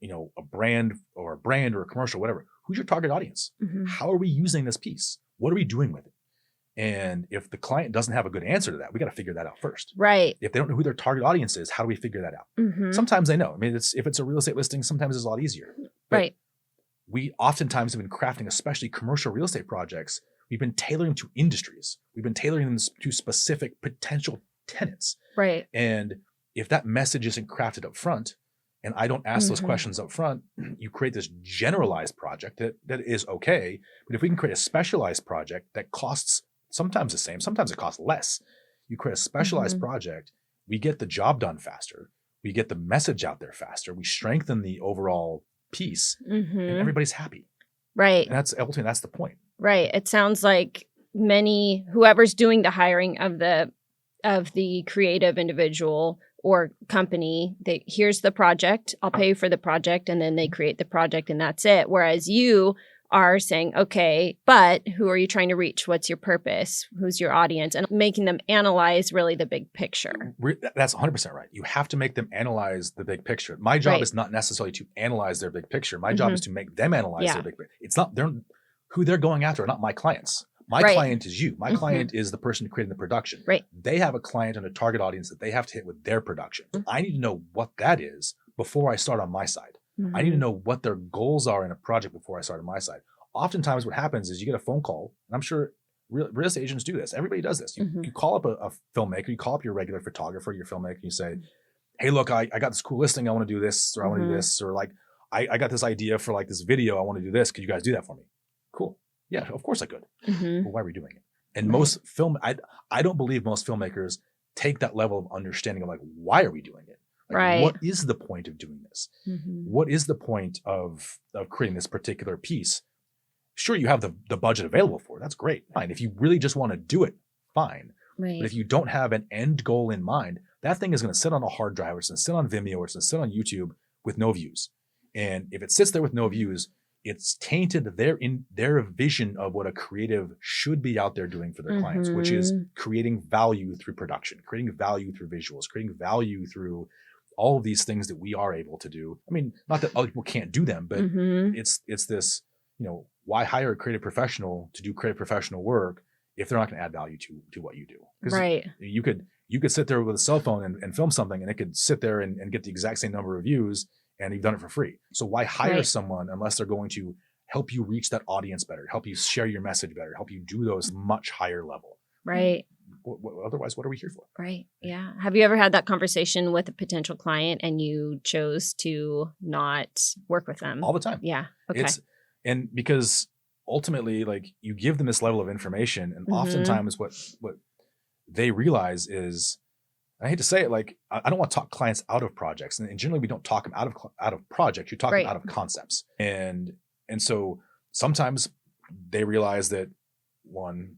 you know, a brand or a commercial, whatever. Who's your target audience? How are we using this piece? What are we doing with it? And if the client doesn't have a good answer to that, we got to figure that out first. Right. If they don't know who their target audience is, how do we figure that out? Sometimes they know. I mean, if it's a real estate listing, sometimes it's a lot easier. But we oftentimes have been crafting, especially commercial real estate projects, we've been tailoring to industries. We've been tailoring them to specific potential tenants. Right. And if that message isn't crafted up front, and I don't ask those questions up front, you create this generalized project that is okay. But if we can create a specialized project that costs sometimes the same, sometimes it costs less, you create a specialized project, we get the job done faster. We get the message out there faster. We strengthen the overall piece and everybody's happy. Right. And that's ultimately, that's the point. Right. It sounds like whoever's doing the hiring of the creative individual or company, here's the project, I'll pay you for the project, and then they create the project and that's it. Whereas you are saying, okay, but who are you trying to reach? What's your purpose? Who's your audience? And making them analyze really the big picture. That's 100% right. You have to make them analyze the big picture. My job is not necessarily to analyze their big picture. My job is to make them analyze their big picture. It's not who they're going after, are not my clients. My client is you. My client is the person creating the production. Right. They have a client and a target audience that they have to hit with their production. I need to know what that is before I start on my side. I need to know what their goals are in a project before I start on my side. Oftentimes what happens is you get a phone call, and I'm sure real estate agents do this. Everybody does this. You call up a filmmaker, you call up your regular photographer, your filmmaker, and you say, hey, look, I got this cool listing. I want to do this, or I want to do this, or like, I got this idea for like this video. I want to do this. Could you guys do that for me? Cool. Yeah, of course I could. But why are we doing it? And most I don't believe most filmmakers take that level of understanding of like, why are we doing it? Like, what is the point of doing this? What is the point of creating this particular piece? Sure, you have the budget available for it. That's great. Fine. If you really just want to do it, fine. But if you don't have an end goal in mind, that thing is going to sit on a hard drive, or it's going to sit on Vimeo, or it's going to sit on YouTube with no views. And if it sits there with no views, it's tainted their vision of what a creative should be out there doing for their clients, which is creating value through production, creating value through visuals, creating value through all of these things that we are able to do. I mean, not that other people can't do them, but it's this, why hire a creative professional to do creative professional work if they're not going to add value to what you do. Because Right. you could sit there with a cell phone and film something, and it could sit there and get the exact same number of views, and you've done it for free. So why hire Right. someone unless they're going to help you reach that audience better, help you share your message better, help you do those much higher level? Right. Otherwise, what are we here for? Right. Yeah. Have you ever had that conversation with a potential client and you chose to not work with them? All the time. Yeah. Okay. And because ultimately, like, you give them this level of information, and oftentimes what they realize is, I hate to say it, like, I don't want to talk clients out of projects, and generally we don't talk them out of projects. You talk them out of concepts, and so sometimes they realize that, one,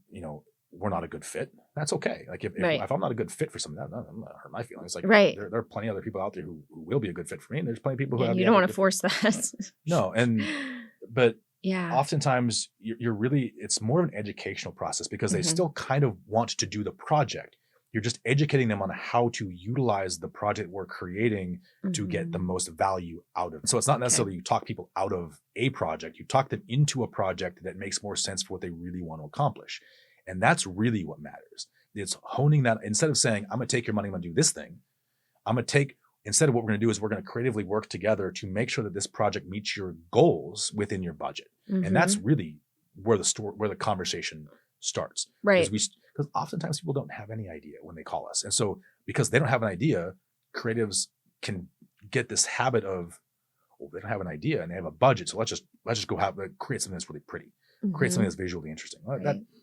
we're not a good fit. That's okay. Like, if I'm not a good fit for something, I'm not hurt my feelings. Like, there are plenty of other people out there who will be a good fit for me, and there's plenty of people who have. You don't want to force that. No, but yeah, oftentimes you're really, it's more of an educational process, because they still kind of want to do the project. You're just educating them on how to utilize the project we're creating to get the most value out of it. So it's not necessarily you talk people out of a project, you talk them into a project that makes more sense for what they really want to accomplish. And that's really what matters. It's honing that. Instead of saying, I'm going to take your money, I'm going to do this thing, instead of what we're going to do is we're going to creatively work together to make sure that this project meets your goals within your budget. And that's really where the conversation starts. Right. Because oftentimes people don't have any idea when they call us. And so because they don't have an idea, creatives can get this habit of, well, they don't have an idea and they have a budget, so let's just go create something that's really pretty. Create something that's visually interesting.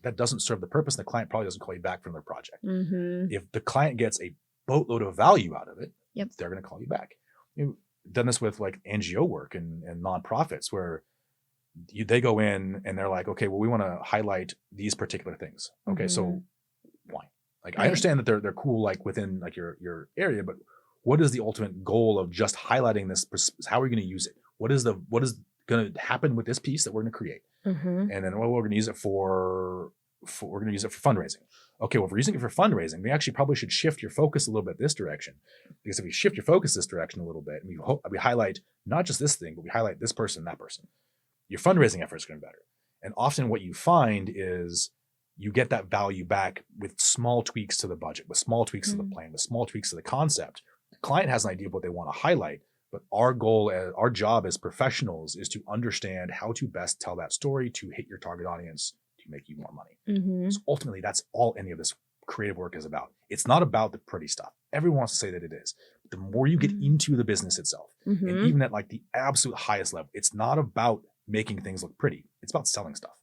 That doesn't serve the purpose, and the client probably doesn't call you back from their project. If the client gets a boatload of value out of it, they're going to call you back. You've done this with like NGO work and nonprofits, where they go in and they're like, okay, well, we want to highlight these particular things. Okay, so why? Like, I understand that they're cool, like within like your area, but what is the ultimate goal of just highlighting this? How are we going to use it? What is going to happen with this piece that we're going to create? And then, well, we're going to use it for fundraising. Okay, well, if we're using it for fundraising, we actually probably should shift your focus a little bit this direction, because if we shift your focus this direction a little bit, and we highlight not just this thing, but we highlight this person, that person, your fundraising efforts are going to be better. And often what you find is you get that value back with small tweaks to the budget, with small tweaks to the plan, with small tweaks to the concept. The client has an idea of what they want to highlight, but our job as professionals is to understand how to best tell that story to hit your target audience, to make you more money. So ultimately, that's all any of this creative work is about. It's not about the pretty stuff. Everyone wants to say that it is. But the more you get into the business itself, and even at like the absolute highest level, it's not about making things look pretty. It's about selling stuff.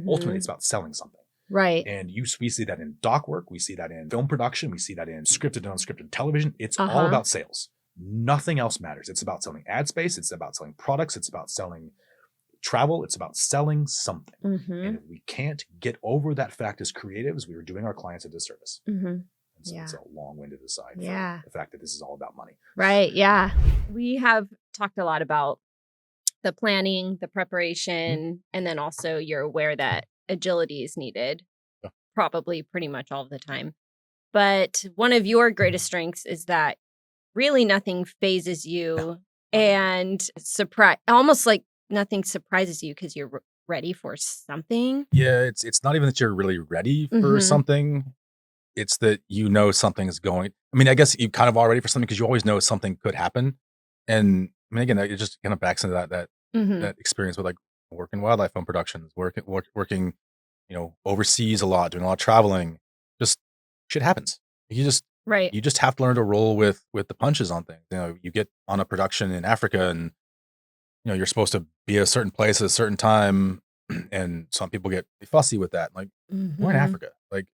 Ultimately, it's about selling something. Right. And we see that in doc work. We see that in film production. We see that in scripted and unscripted television. It's all about sales. Nothing else matters. It's about selling ad space. It's about selling products. It's about selling travel. It's about selling something. And if we can't get over that fact as creatives, we are doing our clients a disservice. And so it's a long-winded aside for the fact that this is all about money. Right. Yeah. We have talked a lot about the planning, the preparation, and then also you're aware that agility is needed probably pretty much all the time. But one of your greatest strengths is that really nothing phases you and almost like nothing surprises you because you're ready for something. Yeah, it's not even that you're really ready for something. It's that something is going. I mean, I guess you kind of are ready for something because you always know something could happen. And I mean, again, it just kind of backs into that experience with like working wildlife film productions, working, overseas a lot, doing a lot of traveling. Just shit happens. You just have to learn to roll with the punches on things. You get on a production in Africa, and you're supposed to be at a certain place at a certain time, and some people get fussy with that. Like, we're in Africa. Like,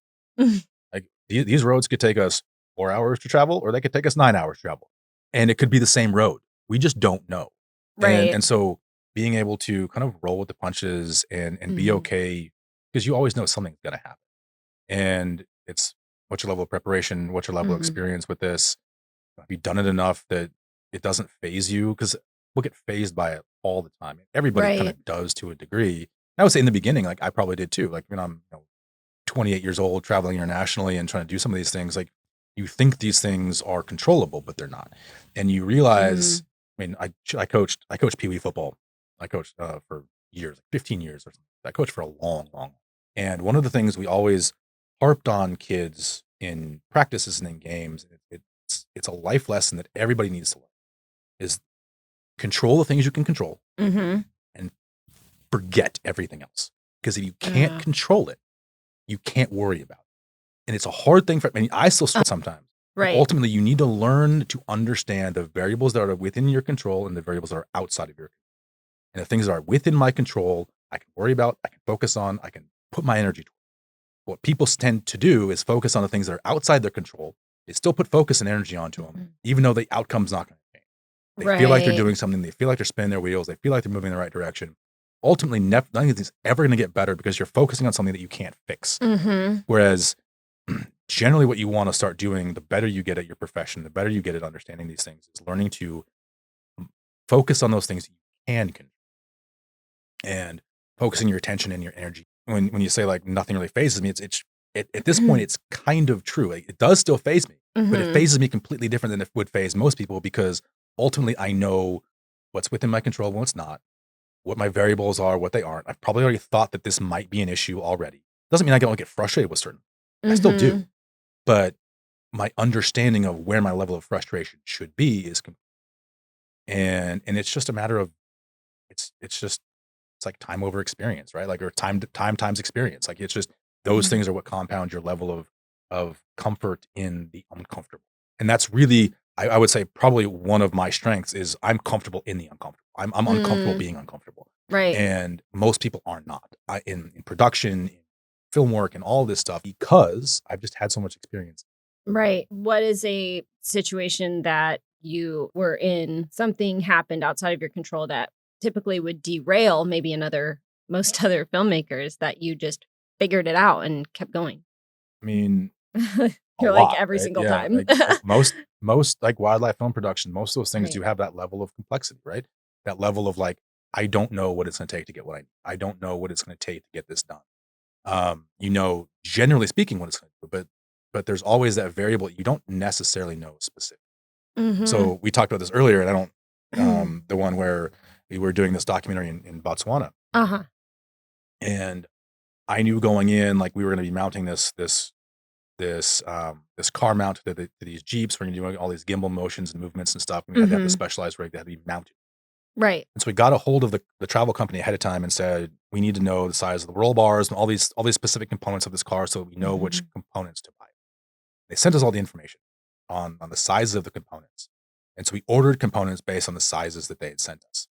like these roads could take us 4 hours to travel, or they could take us 9 hours to travel, and it could be the same road. We just don't know. Right. And so being able to kind of roll with the punches and be okay, because you always know something's going to happen. And it's what's your level of preparation, what's your level of experience with this? Have you done it enough that it doesn't phase you? Because we'll get phased by it all the time. Everybody kind of does to a degree. I would say in the beginning, like I probably did too. Like when I'm 28 years old, traveling internationally and trying to do some of these things, like you think these things are controllable, but they're not. And you realize, I mean, I coached Pee Wee football. I coached for years, like 15 years or something. I coached for a long, long. And one of the things we always harped on kids in practices and in games, it's a life lesson that everybody needs to learn, is control the things you can control Mm-hmm. and forget everything else. Because if you can't control it, you can't worry about it. And it's a hard thing for, I mean, I still struggle sometimes. But Right. ultimately, you need to learn to understand the variables that are within your control and the variables that are outside of your control. And the things that are within my control, I can worry about, I can focus on, I can put my energy toward. What people tend to do is focus on the things that are outside their control. They still put focus and energy onto them, even though the outcome's not going to change. They feel like they're doing something. They feel like they're spinning their wheels. They feel like they're moving in the right direction. Ultimately, none of these is ever going to get better because you're focusing on something that you can't fix. Mm-hmm. Whereas generally what you want to start doing, the better you get at your profession, the better you get at understanding these things, is learning to focus on those things you can control and focusing your attention and your energy. When you say like nothing really phases me, at this point, it's kind of true. Like, it does still phase me, but it phases me completely different than it would phase most people, because ultimately I know what's within my control and what's not, what my variables are, what they aren't. I've probably already thought that this might be an issue already. Doesn't mean I don't get frustrated with certain. I still do, but my understanding of where my level of frustration should be is, and it's just a matter of, it's just, it's like time over experience, right? Like, or time times experience. Like, it's just those things are what compound your level of comfort in the uncomfortable. And that's really, I would say, probably one of my strengths is I'm comfortable in the uncomfortable. I'm uncomfortable being uncomfortable. Right. And most people are not. In production, in film work, and all this stuff, because I've just had so much experience. Right. What is a situation that you were in, something happened outside of your control that typically would derail maybe most other filmmakers, that you just figured it out and kept going? I mean, a You're like lot, every right? single Yeah, time. like most like wildlife film production, most of those things Right. do have that level of complexity, right? That level of like, I don't know what it's going to take to get what I need. I don't know what it's going to take to get this done. Generally speaking, what it's going to do, but there's always that variable you don't necessarily know specific. Mm-hmm. So we talked about this earlier, and I don't, the one where we were doing this documentary in Botswana, Uh-huh. and I knew going in, like, we were going to be mounting this car mount to these Jeeps. We're going to do all these gimbal motions and movements and stuff. And we had to have this specialized rig that had to be mounted. Right. And so we got a hold of the travel company ahead of time and said, we need to know the size of the roll bars and all these specific components of this car so that we know which components to buy. They sent us all the information on the sizes of the components. And so we ordered components based on the sizes that they had sent us.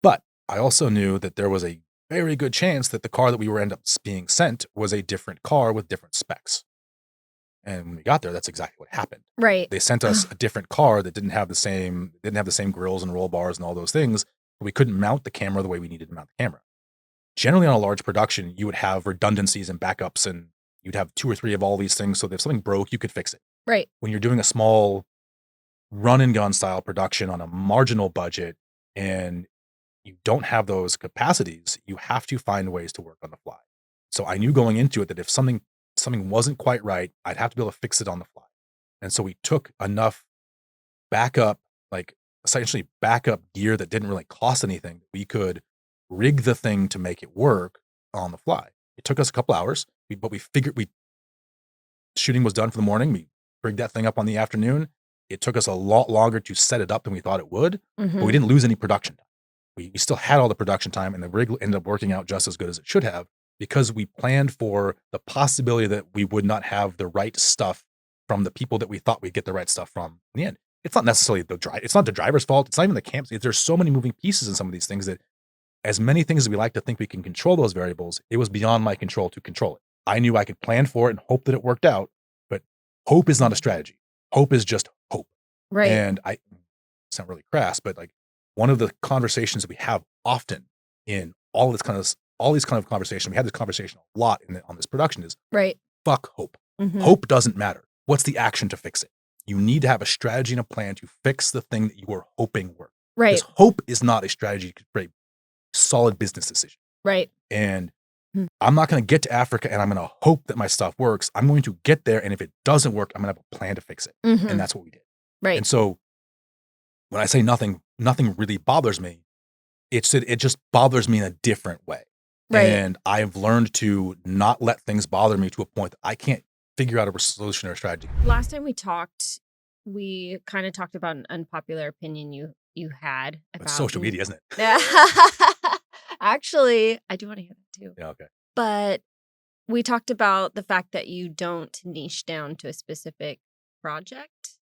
But I also knew that there was a very good chance that the car that we were end up being sent was a different car with different specs. And when we got there, that's exactly what happened. Right. They sent us a different car that didn't have the same grills and roll bars and all those things. But we couldn't mount the camera the way we needed to mount the camera. Generally, on a large production, you would have redundancies and backups, and you'd have 2 or 3 of all these things. So if something broke, you could fix it. Right. When you're doing a small run and gun style production on a marginal budget and you don't have those capacities, you have to find ways to work on the fly. So I knew going into it that if something wasn't quite right, I'd have to be able to fix it on the fly. And so we took enough backup, like essentially backup gear that didn't really cost anything. We could rig the thing to make it work on the fly. It took us a couple hours, but we figured shooting was done for the morning. We rigged that thing up on the afternoon. It took us a lot longer to set it up than we thought it would, but we didn't lose any production time. We still had all the production time, and the rig ended up working out just as good as it should have, because we planned for the possibility that we would not have the right stuff from the people that we thought we'd get the right stuff from in the end. It's not necessarily it's not the driver's fault. It's not even the camp's. There's so many moving pieces in some of these things that, as many things as we like to think we can control those variables, it was beyond my control to control it. I knew I could plan for it and hope that it worked out, but hope is not a strategy. Hope is just hope. Right. And it's not really crass, but like, one of the conversations that we have often in all these kind of conversations, we had this conversation a lot on this production, is Right. fuck hope. Hope doesn't matter. What's the action to fix it? You need to have a strategy and a plan to fix the thing that you are hoping works. Right. Because hope is not a strategy for a solid business decision. Right. And I'm not going to get to Africa and I'm going to hope that my stuff works. I'm going to get there, and if it doesn't work, I'm going to have a plan to fix it. And that's what we did. Right. And so when I say nothing really bothers me, it just bothers me in a different way. Right. And I've learned to not let things bother me to a point that I can't figure out a solution or a strategy. Last time we talked, we kind of talked about an unpopular opinion you had It's about social media, isn't it? Actually, I do want to hear that too. Yeah, okay. But we talked about the fact that you don't niche down to a specific project.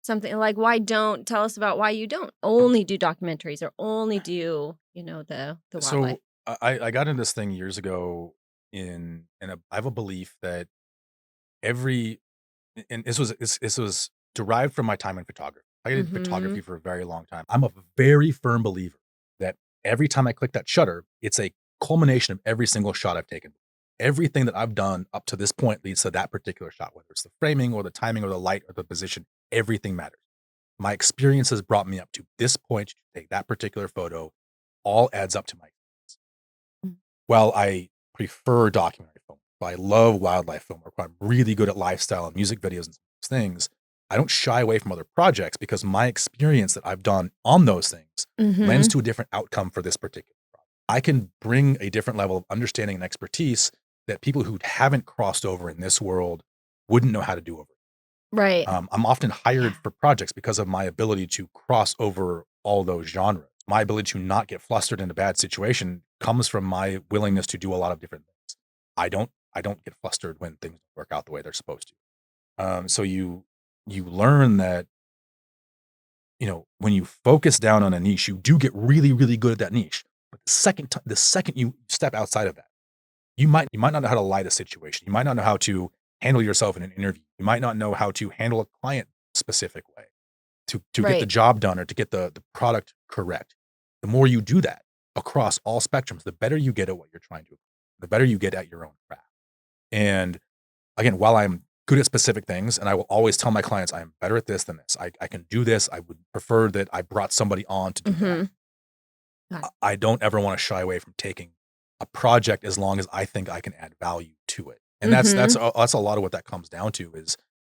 Something like tell us about why you don't only do documentaries or only do, the wildlife. So I got into this thing years ago I have a belief that every and this was derived from my time in photography. I did photography for a very long time. I'm a very firm believer that every time I click that shutter, it's a culmination of every single shot I've taken. Everything that I've done up to this point leads to that particular shot, whether it's the framing or the timing or the light or the position, everything matters. My experience has brought me up to this point to take that particular photo, all adds up to my experience. Mm. Well, I prefer documentary film. I love wildlife film. I'm really good at lifestyle and music videos and those things. I don't shy away from other projects because my experience that I've done on those things lends to a different outcome for this particular project. I can bring a different level of understanding and expertise that people who haven't crossed over in this world wouldn't know how to do over. Right. I'm often hired for projects because of my ability to cross over all those genres. My ability to not get flustered in a bad situation comes from my willingness to do a lot of different things. I don't get flustered when things don't work out the way they're supposed to. So you learn that, when you focus down on a niche, you do get really, really good at that niche. But the second you step outside of that, you might not know how to light a situation. You might not know how to handle yourself in an interview. You might not know how to handle a client specific way to get the job done or to get the product correct. The more you do that across all spectrums, the better you get at what you're trying to, the better you get at your own craft. And again, while I'm good at specific things, and I will always tell my clients, I am better at this than this. I can do this. I would prefer that I brought somebody on to do that. I don't ever want to shy away from taking a project as long as I think I can add value to it. And that's a lot of what that comes down to is,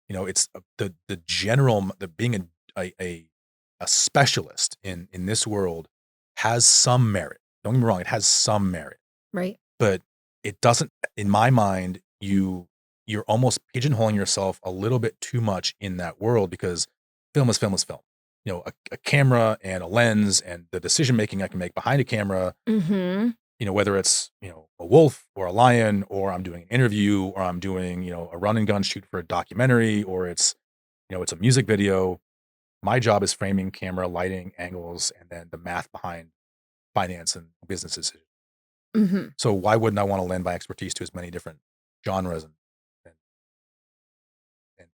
it's the general, the being a specialist in this world has some merit. Don't get me wrong, it has some merit. Right. But it doesn't, in my mind, you're almost pigeonholing yourself a little bit too much in that world because film is film is film. A camera and a lens and the decision making I can make behind a camera, whether it's, a wolf or a lion, or I'm doing an interview, or I'm doing, a run and gun shoot for a documentary, or it's a music video. My job is framing, camera, lighting, angles, and then the math behind finance and business decisions. So why wouldn't I want to lend my expertise to as many different genres and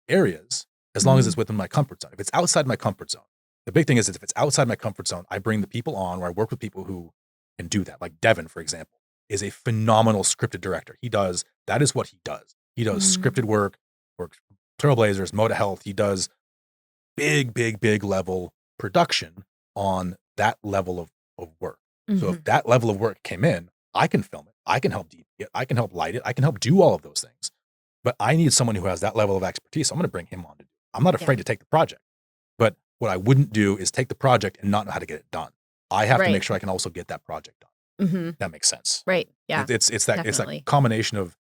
areas as long as it's within my comfort zone? If it's outside my comfort zone, the big thing is if it's outside my comfort zone, I bring the people on, or I work with people who can do that. Like Devin, for example, is a phenomenal scripted director. That is what he does. He does scripted work Trailblazers, Moda Health. He does big level production on that level of work. So if that level of work came in, I can film it. I can help DP it. I can help light it. I can help do all of those things. But I need someone who has that level of expertise. I'm going to bring him on to do it. I'm not afraid to take the project. But what I wouldn't do is take the project and not know how to get it done. I have to make sure I can also get that project done. That makes sense. Right. Yeah. It's that combination of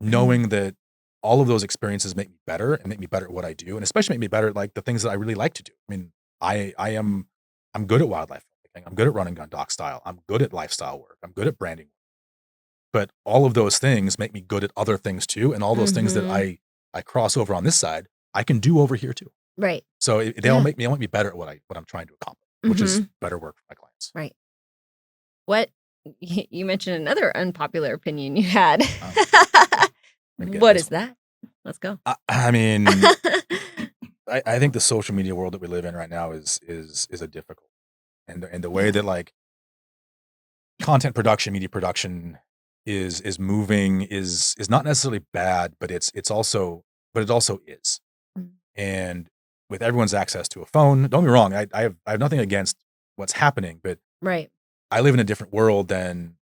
knowing that all of those experiences make me better and make me better at what I do, and especially make me better at like the things that I really like to do. I mean, I'm good at wildlife filmmaking. I'm good at run and gun doc style. I'm good at lifestyle work. I'm good at branding. But all of those things make me good at other things too, and all those things that I cross over on this side, I can do over here too. Right. So they all make me better at what I'm trying to accomplish, which is better work for my clients. Right. What you mentioned another unpopular opinion you had. What is that? Let's go. I mean, I think the social media world that we live in right now is a difficult, and the way that like content production, media production is moving is not necessarily bad, but it also is. And with everyone's access to a phone, don't get me wrong, I have nothing against what's happening, but I live in a different world than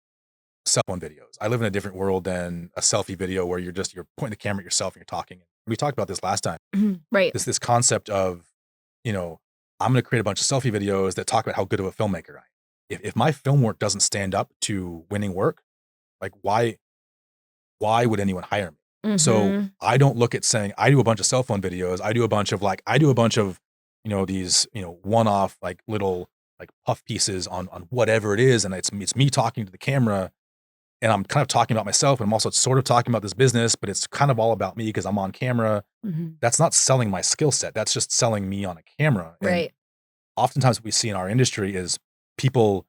cell phone videos. I live in a different world than a selfie video where you're pointing the camera at yourself and you're talking. We talked about this last time. Right. This concept of, I'm going to create a bunch of selfie videos that talk about how good of a filmmaker I am. if my film work doesn't stand up to winning work, like why would anyone hire me? So Mm-hmm. I don't look at saying I do a bunch of cell phone videos. I do a bunch of these one-off like little like puff pieces on whatever it is, and it's me talking to the camera, and I'm kind of talking about myself, and I'm also sort of talking about this business, but it's kind of all about me because I'm on camera. Mm-hmm. That's not selling my skill set. That's just selling me on a camera. And Right. oftentimes what we see in our industry is people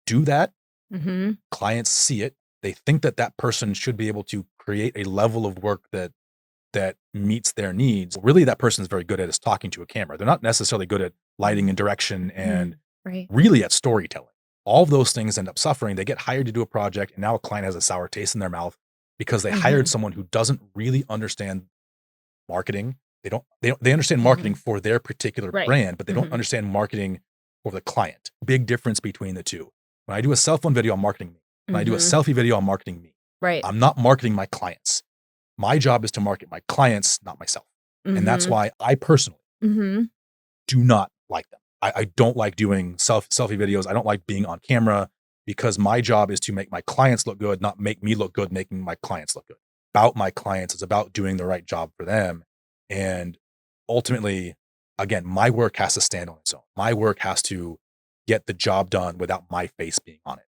do that. Mm-hmm. Clients see it. They think that that person should be able to create a level of work that meets their needs. Really, that person is very good at is talking to a camera. They're not necessarily good at lighting and direction and Right. really at storytelling. All of those things end up suffering. They get hired to do a project, and now a client has a sour taste in their mouth because they hired someone who doesn't really understand marketing. They understand marketing for their particular Right. brand, but they don't understand marketing for the client. Big difference between the two. When I do a cell phone video, I'm marketing me. When I do a selfie video, I'm marketing me. Right. I'm not marketing my clients. My job is to market my clients, not myself. And that's why I personally do not like them. I don't like doing selfie videos. I don't like being on camera because my job is to make my clients look good, not make me look good, making my clients look good. About my clients. It's about doing the right job for them. And ultimately, again, my work has to stand on its own. My work has to get the job done without my face being on it.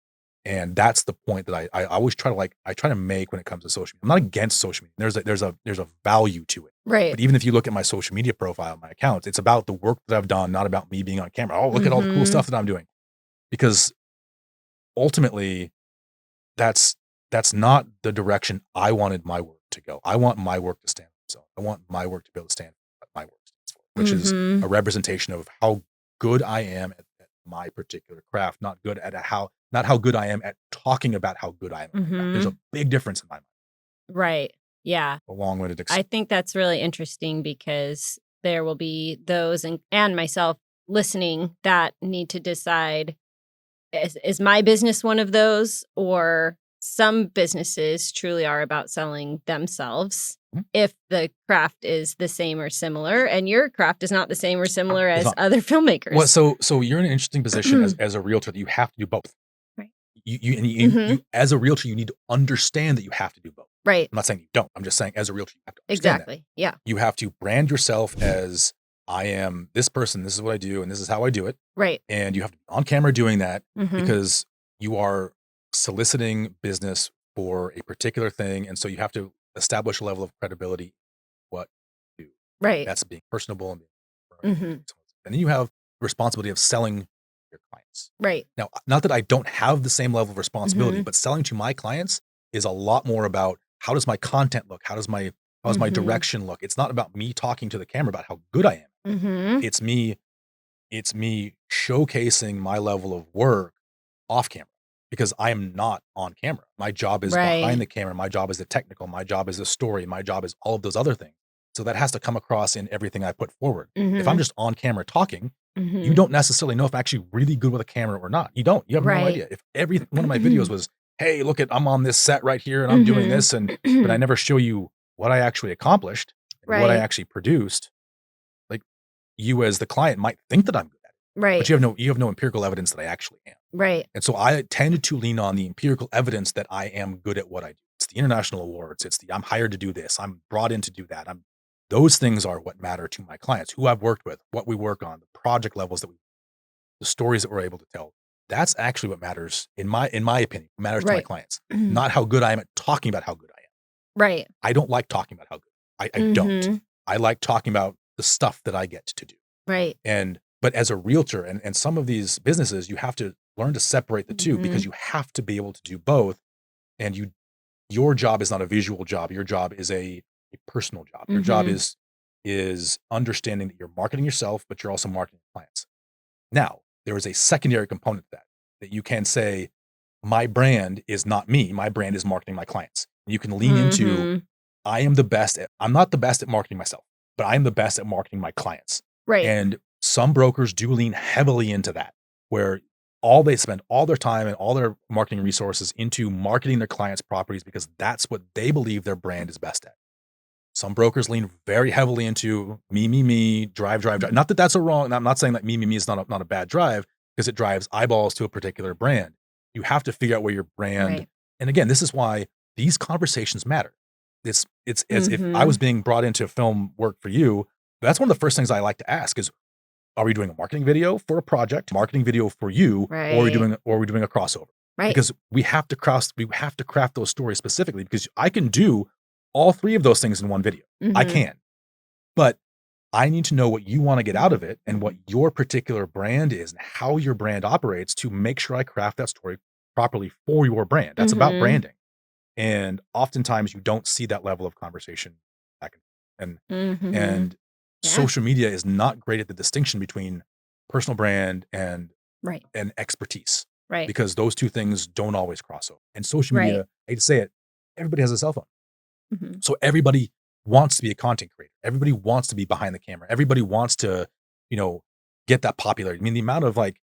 And that's the point that I always try to make when it comes to social media. I'm not against social media. There's a value to it. Right. But even if you look at my social media profile, my account, it's about the work that I've done, not about me being on camera. Oh, look at all the cool stuff that I'm doing. Because ultimately, that's not the direction I wanted my work to go. I want my work to stand for itself. I want my work to be able to stand for what my work stands for, which is a representation of how good I am at my particular craft, not how good I am at talking about how good I am. There's a big difference in my mind. Right. Yeah. A long-winded I think that's really interesting because there will be those and myself listening that need to decide, is my business one of those, or some businesses truly are about selling themselves if the craft is the same or similar, and your craft is not the same or similar as other filmmakers. Well, so you're in an interesting position as a realtor that you have to do both. Right. You as a realtor, you need to understand that you have to do both. Right. I'm not saying you don't. I'm just saying as a realtor, you have to understand that. Exactly. Yeah. You have to brand yourself as I am this person, this is what I do, and this is how I do it. Right. And you have to be on camera doing that because you are soliciting business for a particular thing. And so you have to establish a level of credibility in what you do. Right. That's being personable and being and then you have the responsibility of selling your clients. Right. Now, not that I don't have the same level of responsibility, but selling to my clients is a lot more about how does my content look? How does my direction look? It's not about me talking to the camera about how good I am. It's me showcasing my level of work off camera because I am not on camera. My job is behind the camera. My job is the technical. My job is the story. My job is all of those other things. So that has to come across in everything I put forward. If I'm just on camera talking, you don't necessarily know if I'm actually really good with a camera or not. You don't. You have no idea. If every one of my videos was, hey, look I'm on this set right here and I'm doing this, but I never show you what I actually accomplished and what I actually produced, like you as the client might think that I'm good at it. Right. But you have no empirical evidence that I actually am. Right. And so I tended to lean on the empirical evidence that I am good at what I do. It's the international awards. It's the I'm hired to do this. I'm brought in to do that. Those things are what matter to my clients, who I've worked with, what we work on, the project levels the stories that we're able to tell. That's actually what matters in my opinion, matters to my clients, not how good I am at talking about how good I am. Right. I don't like talking about how good. I don't. I like talking about the stuff that I get to do. Right. But as a realtor and some of these businesses, you have to learn to separate the two because you have to be able to do both. And your job is not a visual job. Your job is a personal job. Your job is understanding that you're marketing yourself, but you're also marketing clients. Now, there is a secondary component to that you can say, my brand is not me. My brand is marketing my clients. You can lean into, I'm not the best at marketing myself, but I'm the best at marketing my clients. Right. And some brokers do lean heavily into that, where they spend all their time and all their marketing resources into marketing their clients' properties because that's what they believe their brand is best at. Some brokers lean very heavily into me, drive. Not that that's a wrong. I'm not saying that me is not a bad drive, because it drives eyeballs to a particular brand. You have to figure out where your brand, Right. and again, this is why these conversations matter. It's as if I Mm-hmm. was being brought into film work for you. That's one of the first things I like to ask is, are we doing a marketing video for a project, marketing video for you, Right. or are we doing a crossover? Right. Because we have to craft those stories specifically because I can do all three of those things in one video. I Mm-hmm. can. But I need to know what you want to get out of it and what your particular brand is and how your brand operates to make sure I craft that story properly for your brand. That's about Mm-hmm. branding. And oftentimes you don't see that level of conversation back and Mm-hmm. and Yeah. social media is not great at the distinction between personal brand Right. and expertise Right. because those two things don't always cross over. And social Right. media, I hate to say it, everybody has a cell phone. Mm-hmm. So everybody wants to be a content creator. Everybody wants to be behind the camera. Everybody wants to, get that popularity. I mean, the amount of like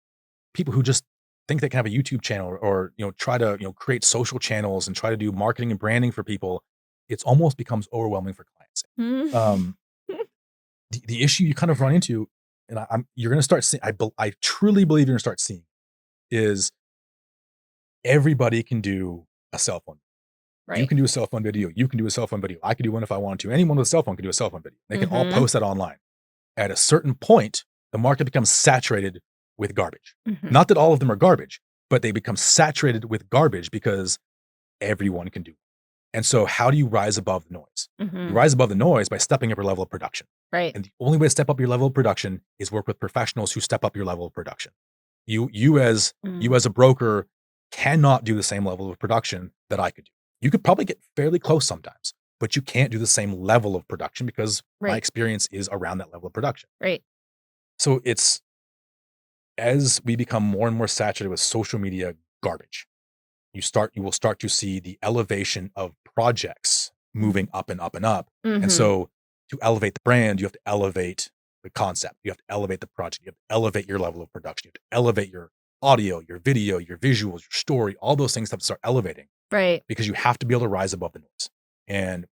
people who just think they can have a YouTube channel or try to, create social channels and try to do marketing and branding for people, it's almost becomes overwhelming for clients. Mm-hmm. Um, the issue you kind of run into, and you're going to start seeing, I truly believe you're going to start seeing is everybody can do a cell phone. You Right. can do a cell phone video. You can do a cell phone video. I can do one if I want to. Anyone with a cell phone can do a cell phone video. They can all Mm-hmm. post that online. At a certain point, the market becomes saturated with garbage. Mm-hmm. Not that all of them are garbage, but they become saturated with garbage because everyone can do it. And so, how do you rise above the noise? You Mm-hmm. rise above the noise by stepping up your level of production. Right. And the only way to step up your level of production is work with professionals who step up your level of production. You as a broker cannot do the same level of production that I could do. You could probably get fairly close sometimes, but you can't do the same level of production because my Right. experience is around that level of production. Right. So it's as we become more and more saturated with social media garbage, you will start to see the elevation of projects moving up and up and up. And Mm-hmm. so to elevate the brand, you have to elevate the concept. You have to elevate the project. You have to elevate your level of production. You have to elevate your audio, your video, your visuals, your story. All those things have to start elevating Right. because you have to be able to rise above the noise. And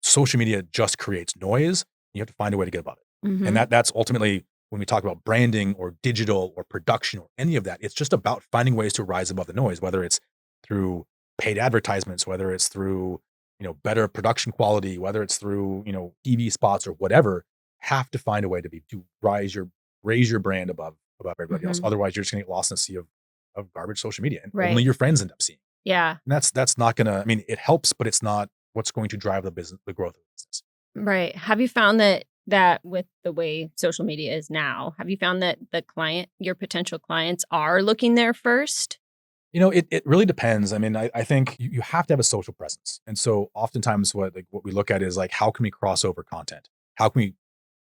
social media just creates noise. You have to find a way to get above it. Mm-hmm. And that's ultimately when we talk about branding or digital or production or any of that, it's just about finding ways to rise above the noise, whether it's through paid advertisements, whether it's through, better production quality, whether it's through, TV spots or whatever, have to find a way to raise your brand above everybody else. Mm-hmm. Otherwise you're just gonna get lost in a sea of garbage social media and only Right. your friends end up seeing. Yeah. And that's not gonna, I mean, it helps, but it's not what's going to drive the growth of the business. Right. Have you found that with the way social media is now, have you found that your potential clients are looking there first? It really depends. I mean, I think you have to have a social presence. And so oftentimes what we look at is like, how can we cross over content? How can we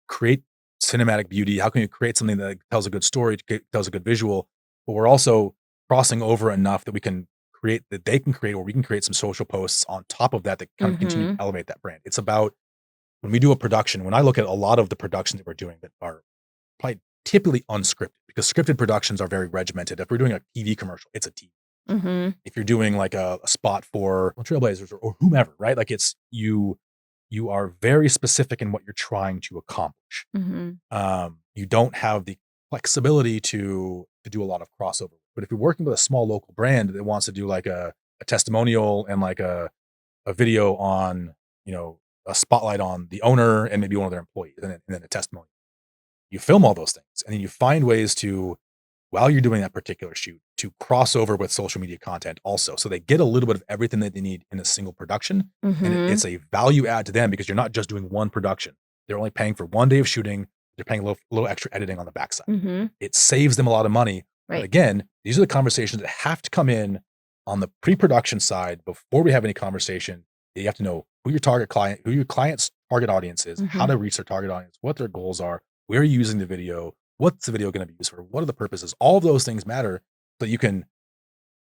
create cinematic beauty? How can we create something that tells a good story, tells a good visual, but we're also crossing over enough that they can create, or we can create some social posts on top of that kind of continue to Mm-hmm. elevate that brand. It's about when we do a production, when I look at a lot of the productions that we're doing that are probably typically unscripted, because scripted productions are very regimented. If we're doing a TV commercial, it's a TV. Mm-hmm. If you're doing like a spot for Trailblazers or whomever, right? Like you are very specific in what you're trying to accomplish. Mm-hmm. You don't have the flexibility to do a lot of crossover. But if you're working with a small local brand that wants to do like a testimonial and like a video on, a spotlight on the owner and maybe one of their employees and then a testimony, you film all those things and then you find ways to, while you're doing that particular shoot, to cross over with social media content also. So they get a little bit of everything that they need in a single production. And Mm-hmm. it's a value add to them because you're not just doing one production. They're only paying for one day of shooting. They're paying a little extra editing on the backside. Mm-hmm. It saves them a lot of money. But Right. again, these are the conversations that have to come in on the pre-production side before we have any conversation. You have to know who your client's target audience is, how Mm-hmm. to reach their target audience, what their goals are, where are you using the video, what's the video going to be used for, what are the purposes. All of those things matter, so you can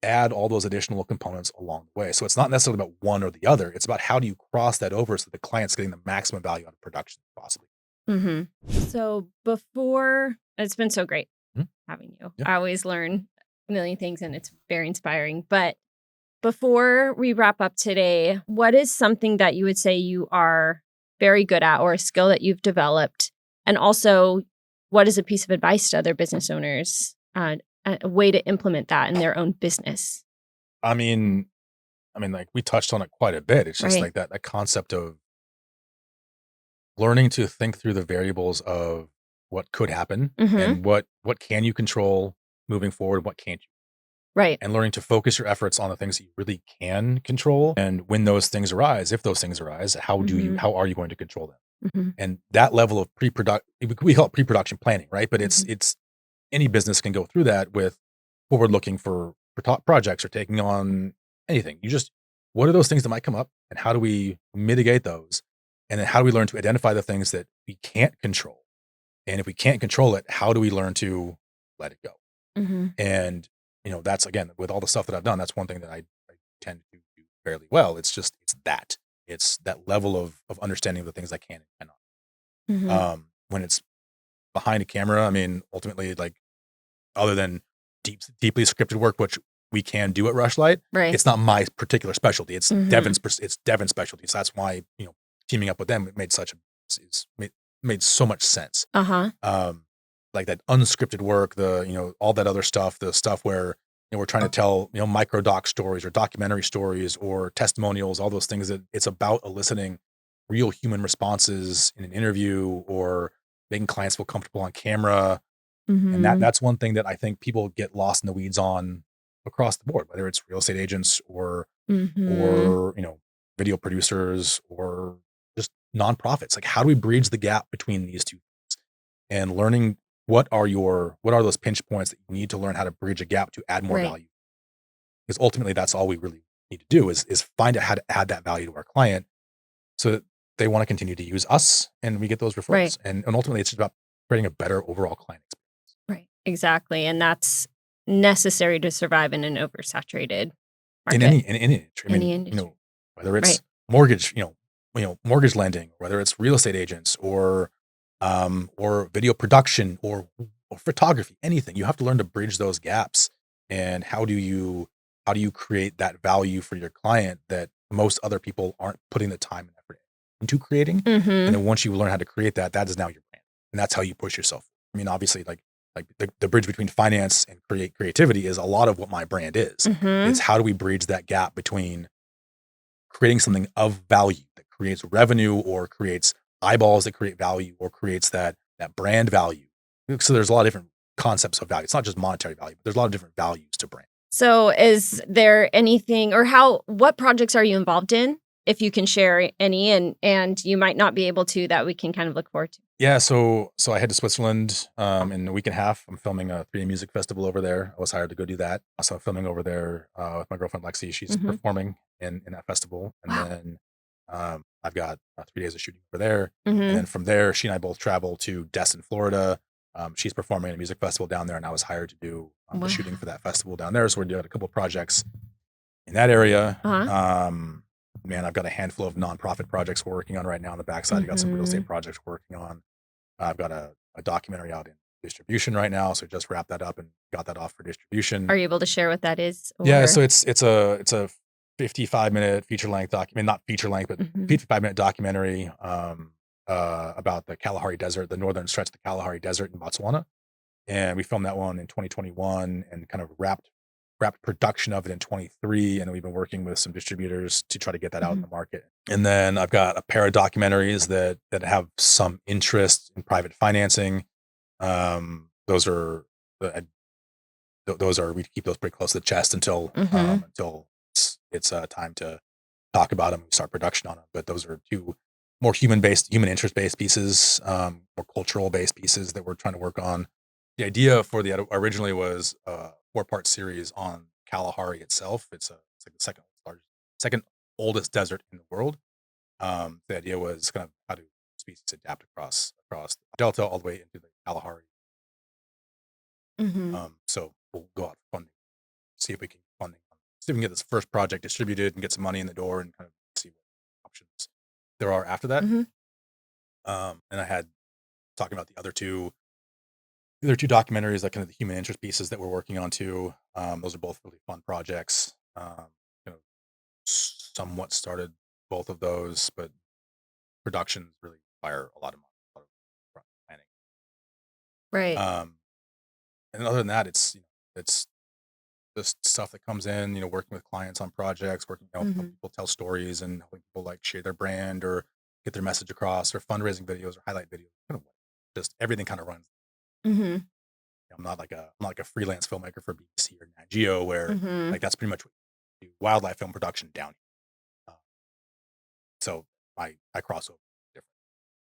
add all those additional components along the way. So it's not necessarily about one or the other. It's about how do you cross that over so the client's getting the maximum value out of production possibly. Mm-hmm. So it's been so great Mhm. having you. Yeah. I always learn a million things and it's very inspiring. But before we wrap up today, what is something that you would say you are very good at or a skill that you've developed? And also, what is a piece of advice to other business owners a way to implement that in their own business. I mean, like we touched on it quite a bit. It's just Right. like that concept of learning to think through the variables of what could happen Mhm. and what can you control moving forward, what can't you, Right. and learning to focus your efforts on the things that you really can control. And when those things arise, if those things arise, Mhm. how are you going to control them? Mhm. And that level of pre-product, we call it pre-production planning, right? But Mhm. it's any business can go through that with forward looking for top projects or taking on anything. You just, what are those things that might come up and how do we mitigate those? And then how do we learn to identify the things that we can't control? And if we can't control it, how do we learn to let it go? Mhm. And, that's again, with all the stuff that I've done, that's one thing that I tend to do fairly well. It's that level of understanding the things I can and Mhm. cannot. When it's behind a camera, I mean, ultimately, like, other than deeply scripted work, which we can do at Rushlight, Right. it's not my particular specialty. Mhm. It's Devin's specialty. So that's why, teaming up with them, it made made so much sense. Uh-huh. Um, like that unscripted work, all that other stuff, the stuff where, we're trying to tell, micro doc stories or documentary stories or testimonials, all those things that it's about eliciting real human responses in an interview or making clients feel comfortable on camera. And Mhm. that's one thing that I think people get lost in the weeds on across the board, whether it's real estate agents Mhm. or, video producers or just nonprofits. Like, how do we bridge the gap between these two things? And learning what are those pinch points that you need to learn how to bridge a gap to add more Right. value? Because ultimately that's all we really need to do is find out how to add that value to our client so that they want to continue to use us and we get those Right. referrals. And ultimately it's just about creating a better overall client experience. Right. Exactly, and that's necessary to survive in an oversaturated In market, any industry. I any mean, industry. whether Right. it's mortgage, mortgage lending, whether it's real estate agents or video production or photography, anything. You have to learn to bridge those gaps. And how do you create that value for your client that most other people aren't putting the time and effort into creating? And Mhm. then once you learn how to create that, that is now your brand. And that's how you push yourself. I mean, obviously, like the bridge between finance and creativity is a lot of what my brand is. It's Mhm. how do we bridge that gap between creating something of value that creates revenue or creates eyeballs that create value or creates that brand value. So there's a lot of different concepts of value. It's not just monetary value, but there's a lot of different values to brand. So, is there anything or what projects are you involved in? If you can share any and you might not be able to that we can kind of look forward to. Yeah, so I head to Switzerland in a week and a half. I'm filming a 3D music festival over there. I was hired to go do that. Also filming over there with my girlfriend Lexi. She's Mhm. performing in that festival, and Wow. then I've got 3 days of shooting over there, and Mhm. then from there, she and I both travel to Destin, Florida. She's performing at a music festival down there, and I was hired to do the shooting Wow. for that festival down there. So we're doing a couple of projects in that area. Uh-huh. Man, I've got a handful of nonprofit projects we're working on right now on the backside. I got some real estate Mhm. projects we're working on. I've got a documentary out in distribution right now, so just wrapped that up and got that off for distribution. Are you able to share what that is Yeah, or so it's a 55-minute feature length document, not feature length, but Mhm. 55-minute documentary about the Kalahari Desert, the northern stretch of the Kalahari Desert in Botswana, and we filmed that one in 2021 and kind of wrapped production of it in 23, and we've been working with some distributors to try to get that out in Mhm. the market. And then I've got a pair of documentaries that have some interest in private financing. Those are uh, those are we keep those pretty close to the chest Mhm. until it's time to talk about them and start production on them. But those are two more human interest based pieces, more cultural based pieces that we're trying to work on. The idea for the originally was a 4-part series on Kalahari itself. It's like the second oldest desert in the world. The idea was kind of how do species adapt across the delta all the way into the Kalahari. Mhm. So we'll go out for funding, see if we can get funding, see if we can get this first project distributed and get some money in the door and kind of see what options there are after that. Mhm. And I had talking about the other two documentaries, like kind of the human interest pieces that we're working on too. Those are both really fun projects. You know, somewhat started both of those, but productions really require a lot of planning. Right. Um, and other than that, it's It's just stuff that comes in, working with clients on projects, helping Mhm. people tell stories and helping people like share their brand or get their message across, or fundraising videos or highlight videos. Just everything kind of runs. Mhm. I'm not like a freelance filmmaker for BBC or Nat Geo, where Mhm. like that's pretty much what we do, wildlife film production down here. So I cross over different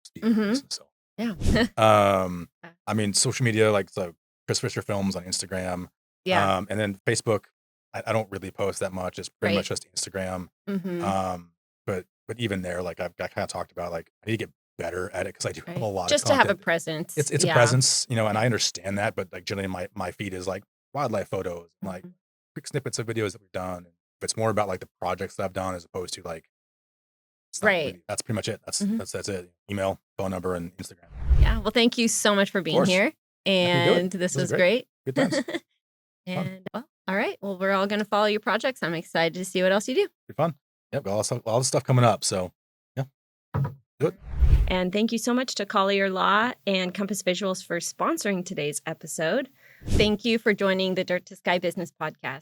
species. Mhm. So Yeah. I mean, social media, like, so Chris Fischer Films on Instagram, Yeah. and then Facebook. I don't really post that much. It's pretty Right. much just Instagram. Mhm. Um, but even there, like I kind of talked about, like I need to get better at it because I do have a Right. lot of Just to have a content. presence. It's a Yeah. presence, and Yeah. I understand that, but like generally my feed is like wildlife photos, like Mhm. quick snippets of videos that we've done. And if it's more about like the projects that I've done as opposed to like it's not Right. really. That's pretty much it. That's Mhm. that's that's it. Email, phone number, and Instagram. Yeah. Well, thank you so much for Of being course, here. happy to do it. And this This is was great. great. Good times. Fun. And well, all right. Well, we're all going to follow your projects. I'm excited to see what else you do. Be fun. Yep, got all the stuff coming up. So yeah, do it. And thank you so much to Collier Law and Compass Visuals for sponsoring today's episode. Thank you for joining the Dirt to Sky Business Podcast.